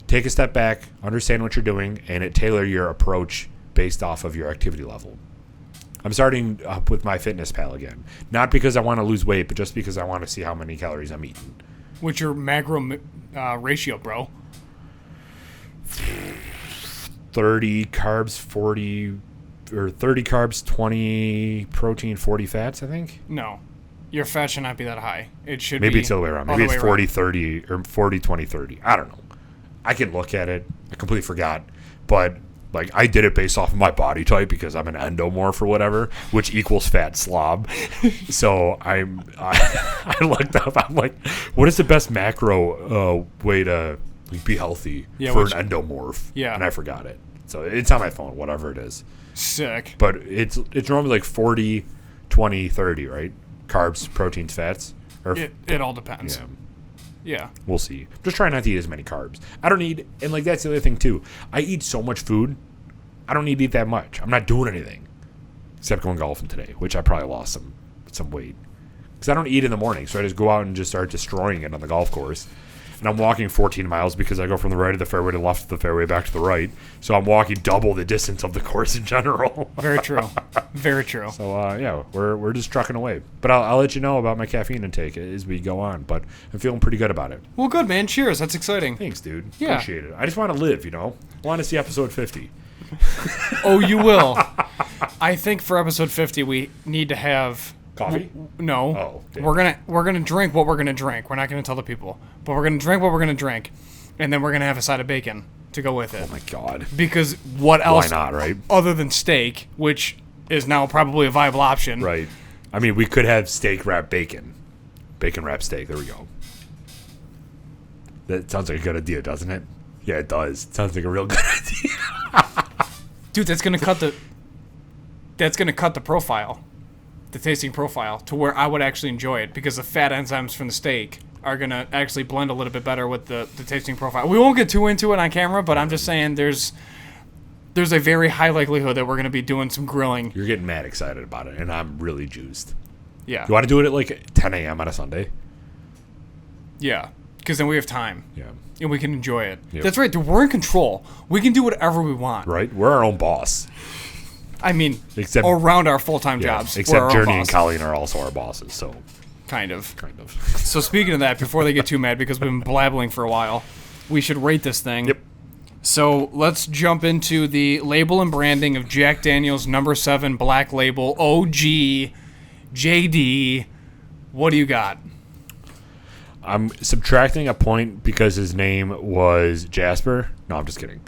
take a step back, understand what you're doing, and tailor your approach based off of your activity level. I'm starting up with MyFitnessPal again, not because I want to lose weight, but just because I want to see how many calories I'm eating. What's your macro ratio, bro? 30 carbs, 40, or 30 carbs, 20 protein, 40 fats, I think. No. Your fat should not be that high. It should Maybe be... it's the other way around. Maybe it's 40, 30, or 40, 20, 30. I don't know. I can look at it. I completely forgot. But, like, I did it based off of my body type because I'm an endomorph or whatever, which equals fat slob. So I looked up. I'm like, what is the best macro way to be healthy for an endomorph? Yeah. And I forgot it. So it's on my phone, whatever it is. Sick. But it's normally like 40, 20, 30, right? Carbs, proteins, fats. Or It all depends. Yeah. Yeah. We'll see. Just try not to eat as many carbs. I don't need, and like that's the other thing too. I eat so much food. I don't need to eat that much. I'm not doing anything except going golfing today, which I probably lost some weight because I don't eat in the morning. So I just go out and just start destroying it on the golf course. And I'm walking 14 miles because I go from the right of the fairway to the left of the fairway back to the right. So I'm walking double the distance of the course in general. Very true. Very true. So, yeah, we're just trucking away. But I'll let you know about my caffeine intake as we go on. But I'm feeling pretty good about it. Well, good, man. Cheers. That's exciting. Thanks, dude. Yeah. Appreciate it. I just want to live, I want to see episode 50. Oh, you will. I think for episode 50, we need to have... Coffee? No. Oh, damn. We're gonna drink what we're gonna drink. We're not gonna tell the people, but we're gonna drink what we're gonna drink, and then we're gonna have a side of bacon to go with it. Oh, my God. Because what else? Why not, right? Other than steak, which is now probably a viable option. Right. I mean, we could have steak wrapped bacon. Bacon wrapped steak. There we go. That sounds like a good idea, doesn't it? Yeah, it does. It sounds like a real good idea. Dude, that's gonna cut the profile. The tasting profile to where I would actually enjoy it because the fat enzymes from the steak are going to actually blend a little bit better with the tasting profile. We won't get too into it on camera, but I'm just saying there's a very high likelihood that we're going to be doing some grilling. You're getting mad excited about it, and I'm really juiced. Yeah. You want to do it at like 10 a.m. on a Sunday? Yeah, because then we have time. Yeah. And we can enjoy it. Yep. That's right, dude. We're in control. We can do whatever we want. Right? We're our own boss. I mean, Except- around our full-time Yeah, jobs. we're except our own Journey and boss. Colleen are also our bosses, so Kind of. kind of. So speaking of that, before they get too mad, because we've been blabbling for a while, we should rate this thing. Yep. So let's jump into the label and branding of Jack Daniel's No. 7 Black Label OG JD. What do you got? I'm subtracting a point because his name was Jasper. No, I'm just kidding.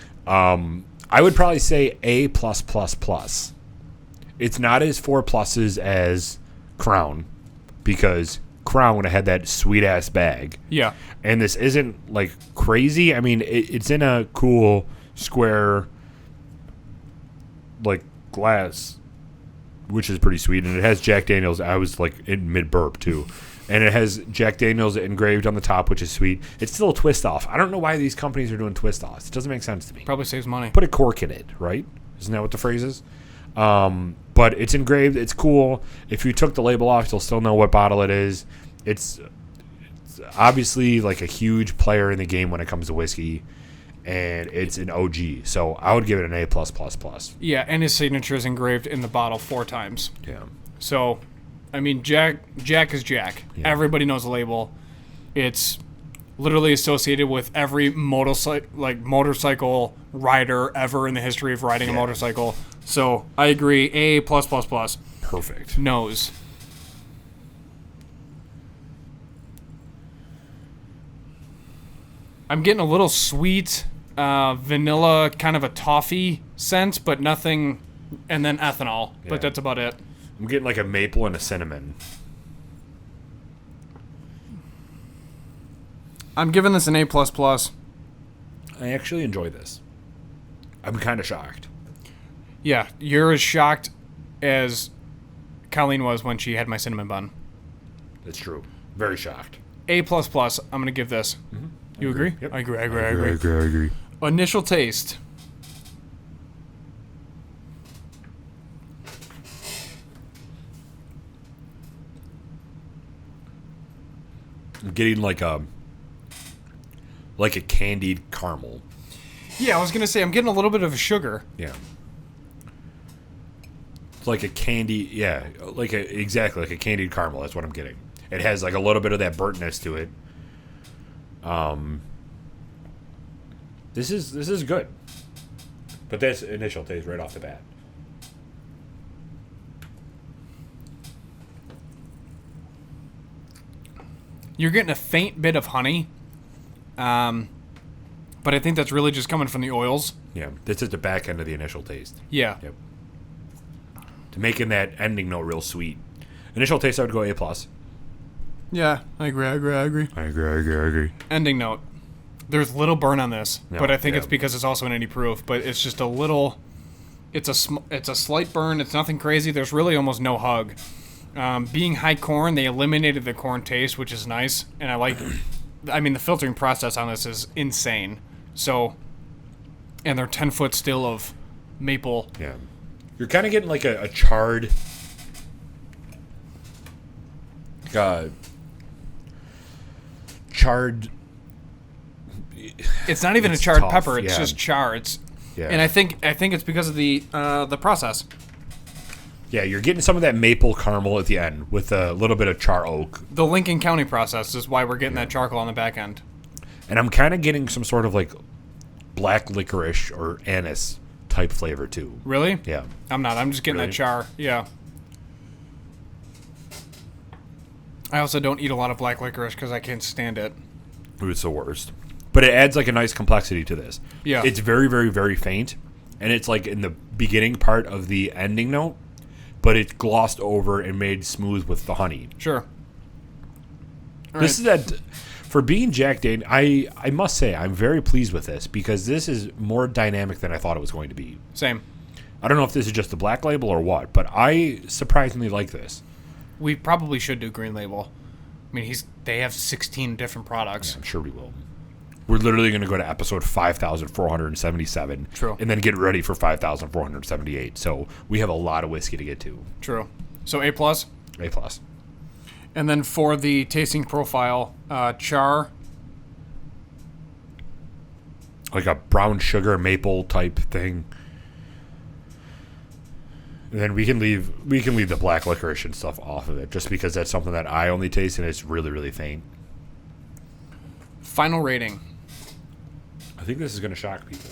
I would probably say A+++. It's not as 4 pluses as Crown because Crown had that sweet ass bag. Yeah. And this isn't like crazy. I mean, it's in a cool square like glass, which is pretty sweet. And it has Jack Daniels. I was like in mid burp too. And it has Jack Daniels engraved on the top, which is sweet. It's still a twist off. I don't know why these companies are doing twist offs. It doesn't make sense to me. Probably saves money. Put a cork in it, right? Isn't that what the phrase is? But it's engraved. It's cool. If you took the label off, you'll still know what bottle it is. It's obviously like a huge player in the game when it comes to whiskey, and it's an OG. So I would give it an A+++. Yeah, and his signature is engraved in the bottle 4 times. Yeah. So, I mean, Jack is Jack. Yeah. Everybody knows the label. It's literally associated with every motorcycle rider ever in the history of riding a motorcycle. So I agree. A+++. Perfect. Nose. I'm getting a little sweet, vanilla, kind of a toffee scent, but nothing, and then ethanol. Yeah. But that's about it. I'm getting like a maple and a cinnamon. I'm giving this an A++. I actually enjoy this. I'm kind of shocked. Yeah, you're as shocked as Colleen was when she had my cinnamon bun. That's true. Very shocked. A++, I'm going to give this. You agree? Yep. I agree. I agree. Initial taste. I'm getting like a candied caramel. Yeah, I was gonna say I'm getting a little bit of a sugar. Yeah. It's like a candy, yeah, exactly like a candied caramel. That's what I'm getting. It has like a little bit of that burntness to it. This is good. But that's initial taste right off the bat. You're getting a faint bit of honey, but I think that's really just coming from the oils. Yeah, this is the back end of the initial taste. Yeah. Yep. To making that ending note real sweet. Initial taste, I would go A+. Yeah, I agree. Ending note. There's little burn on this, No, but I think yeah. it's because it's also an 80 proof. But it's just a little. It's a slight burn. It's nothing crazy. There's really almost no hug. Being high corn, they eliminated the corn taste, which is nice, and I like. I mean, the filtering process on this is insane. So, and they're 10-foot still of maple. Yeah. You're kind of getting like a charred. Charred. It's not even It's a charred tough, pepper. It's yeah. just char. It's. Yeah. And I think it's because of the process. Yeah, you're getting some of that maple caramel at the end with a little bit of char oak. The Lincoln County process is why we're getting that charcoal on the back end. And I'm kind of getting some sort of like black licorice or anise type flavor too. Really? Yeah. I'm not. I'm just getting Really? that char. Yeah. I also don't eat a lot of black licorice because I can't stand it. Ooh, it's the worst. But it adds like a nice complexity to this. Yeah. It's very, very, very faint. And it's like in the beginning part of the ending note. But it's glossed over and made smooth with the honey. Sure. All This right. is that for being Jack Daniels. I must say I'm very pleased with this because this is more dynamic than I thought it was going to be. Same. I don't know if this is just the black label or what, but I surprisingly like this. We probably should do green label. I mean, they have 16 different products. I'm sure we will. We're literally going to go to episode 5,477. True. And then get ready for 5,478. So we have a lot of whiskey to get to. True. So A+. A+. And then for the tasting profile, char. Like a brown sugar maple type thing. And then we can leave the black licorice and stuff off of it just because that's something that I only taste and it's really, really faint. Final rating. I think this is going to shock people.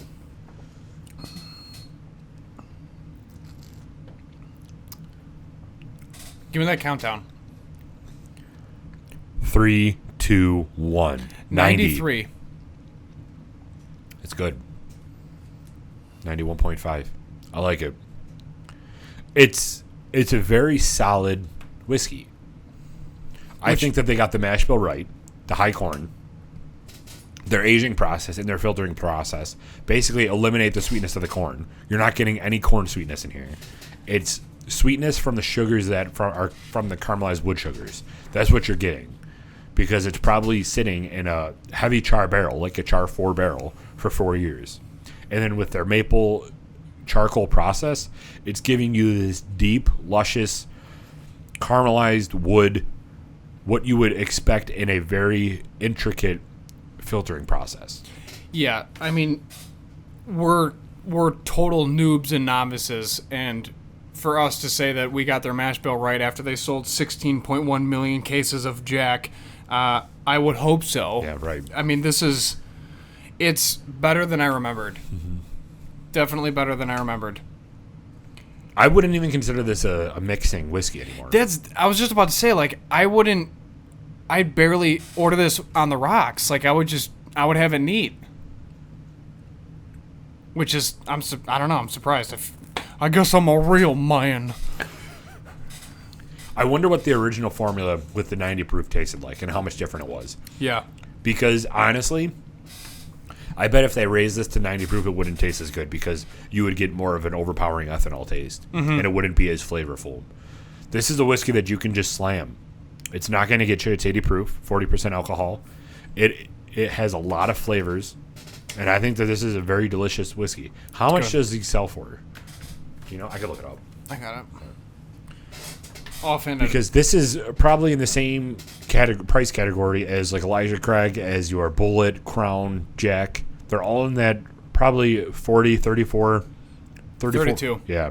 Give me that countdown. 3, 2, 1. 93. It's good. 91.5. I like it. It's a very solid whiskey. I think that they got the mash bill right. The high corn. Their aging process and their filtering process basically eliminate the sweetness of the corn. You're not getting any corn sweetness in here. It's sweetness from the sugars that are from the caramelized wood sugars. That's what you're getting. Because it's probably sitting in a heavy char barrel, like a char 4 barrel, for 4 years. And then with their maple charcoal process, it's giving you this deep, luscious, caramelized wood, what you would expect in a very intricate filtering process. Yeah, I mean, we're total noobs and novices, and for us to say that we got their mash bill right after they sold 16.1 million cases of Jack, I would hope so. Yeah, right. I mean, it's better than I remembered. Mm-hmm. Definitely better than I remembered. I wouldn't even consider this a mixing whiskey anymore. I was just about to say, like, I'd barely order this on the rocks. Like, I would have it neat. Which is, I don't know, I'm surprised. I guess I'm a real man. I wonder what the original formula with the 90 proof tasted like and how much different it was. Yeah. Because honestly, I bet if they raised this to 90 proof, it wouldn't taste as good because you would get more of an overpowering ethanol taste and it wouldn't be as flavorful. This is a whiskey that you can just slam. It's not going to get you. It's 80 proof, 40% alcohol. It has a lot of flavors, and I think that this is a very delicious whiskey. How much good. does he sell for? You know, I could look it up. I got it. offhand. Because this is probably in the same price category as like Elijah Craig, as your Bullet, Crown, Jack. They're all in that probably 40, 34, 32. Yeah.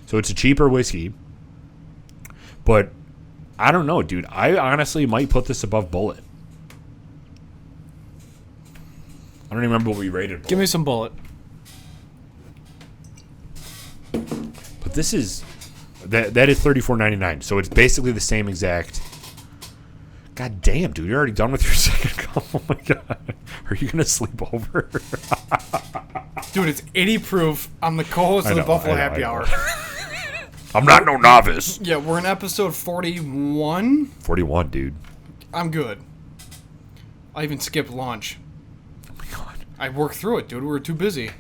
So it's a cheaper whiskey. But I don't know, dude. I honestly might put this above Bullet. I don't even remember what we rated Bullet. Give me some Bullet. But this is that is $34.99. So it's basically the same exact. God damn, dude! You're already done with your second cup. Oh my god, are you gonna sleep over? Dude, it's 80 proof. I'm the co-host of the Buffalo Happy Hour. I'm not no novice. Yeah, we're in episode 41. 41, dude. I'm good. I even skipped lunch. Oh my god. I worked through it, dude. We were too busy.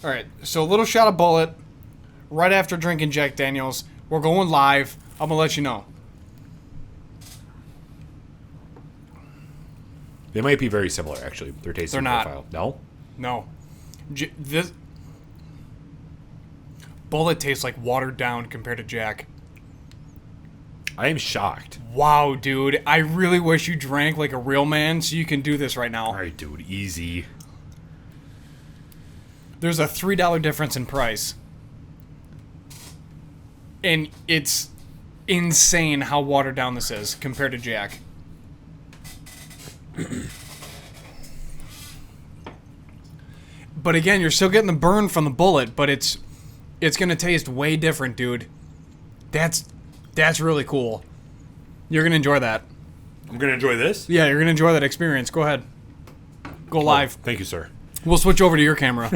All right, so a little shot of Bullet. Right after drinking Jack Daniels, we're going live. I'm gonna let you know. They might be very similar, actually. Their tasting profile. No? No. This Bullet tastes like watered down compared to Jack. I am shocked. Wow, dude. I really wish you drank like a real man so you can do this right now. All right, dude. Easy. There's a $3 difference in price. And it's insane how watered down this is compared to Jack. But again, you're still getting the burn from the Bullet, but it's going to taste way different, dude. That's really cool. You're going to enjoy that. I'm going to enjoy this? Yeah, you're going to enjoy that experience. Go ahead. Go live. Thank you, sir. We'll switch over to your camera.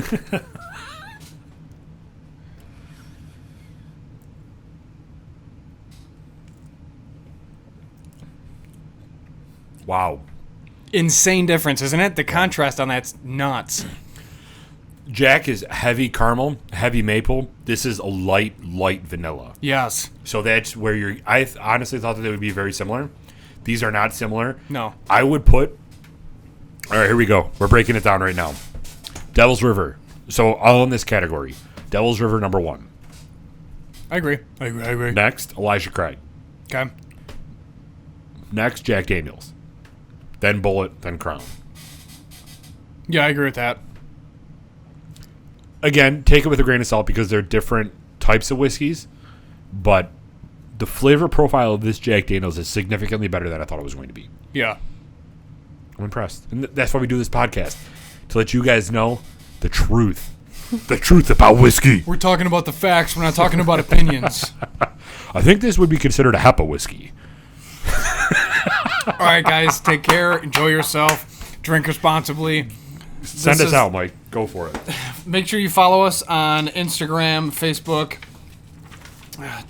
Wow. Insane difference, isn't it? The contrast on that's nuts. Jack is heavy caramel, heavy maple. This is a light vanilla. Yes. So that's where you're... I honestly thought that they would be very similar. These are not similar. No. I would put... All right, here we go. We're breaking it down right now. Devil's River. So all in this category. Devil's River, number 1. I agree. Next, Elijah Craig. Okay. Next, Jack Daniels. Then Bullet, then Crown. Yeah, I agree with that. Again, take it with a grain of salt because they're different types of whiskeys, but the flavor profile of this Jack Daniels is significantly better than I thought it was going to be. Yeah. I'm impressed. And that's why we do this podcast, to let you guys know the truth. The truth about whiskey. We're talking about the facts. We're not talking about opinions. I think this would be considered a HEPA whiskey. All right, guys. Take care. Enjoy yourself. Drink responsibly. Send us out, Mike. Go for it. Make sure you follow us on Instagram, Facebook,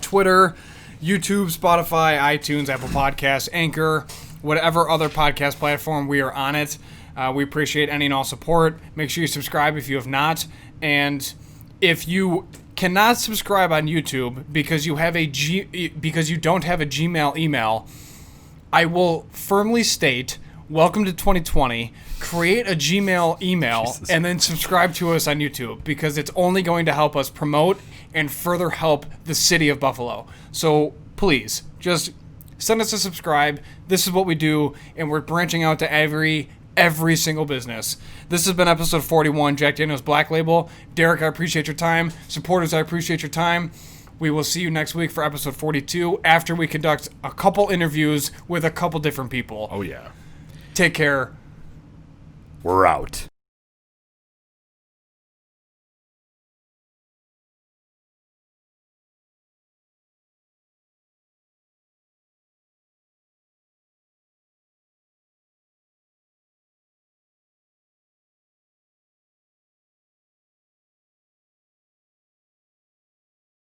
Twitter, YouTube, Spotify, iTunes, Apple Podcasts, Anchor, whatever other podcast platform we are on it. We appreciate any and all support. Make sure you subscribe if you have not. And if you cannot subscribe on YouTube because you have because you don't have a Gmail email, I will firmly state, welcome to 2020. Create a Gmail email Jesus. And then subscribe to us on YouTube because it's only going to help us promote and further help the city of Buffalo. So please, just send us a subscribe. This is what we do, and we're branching out to every single business. This has been episode 41, Jack Daniels Black Label. Derek, I appreciate your time. Supporters, I appreciate your time. We will see you next week for episode 42 after we conduct a couple interviews with a couple different people. Oh, yeah. Take care. We're out.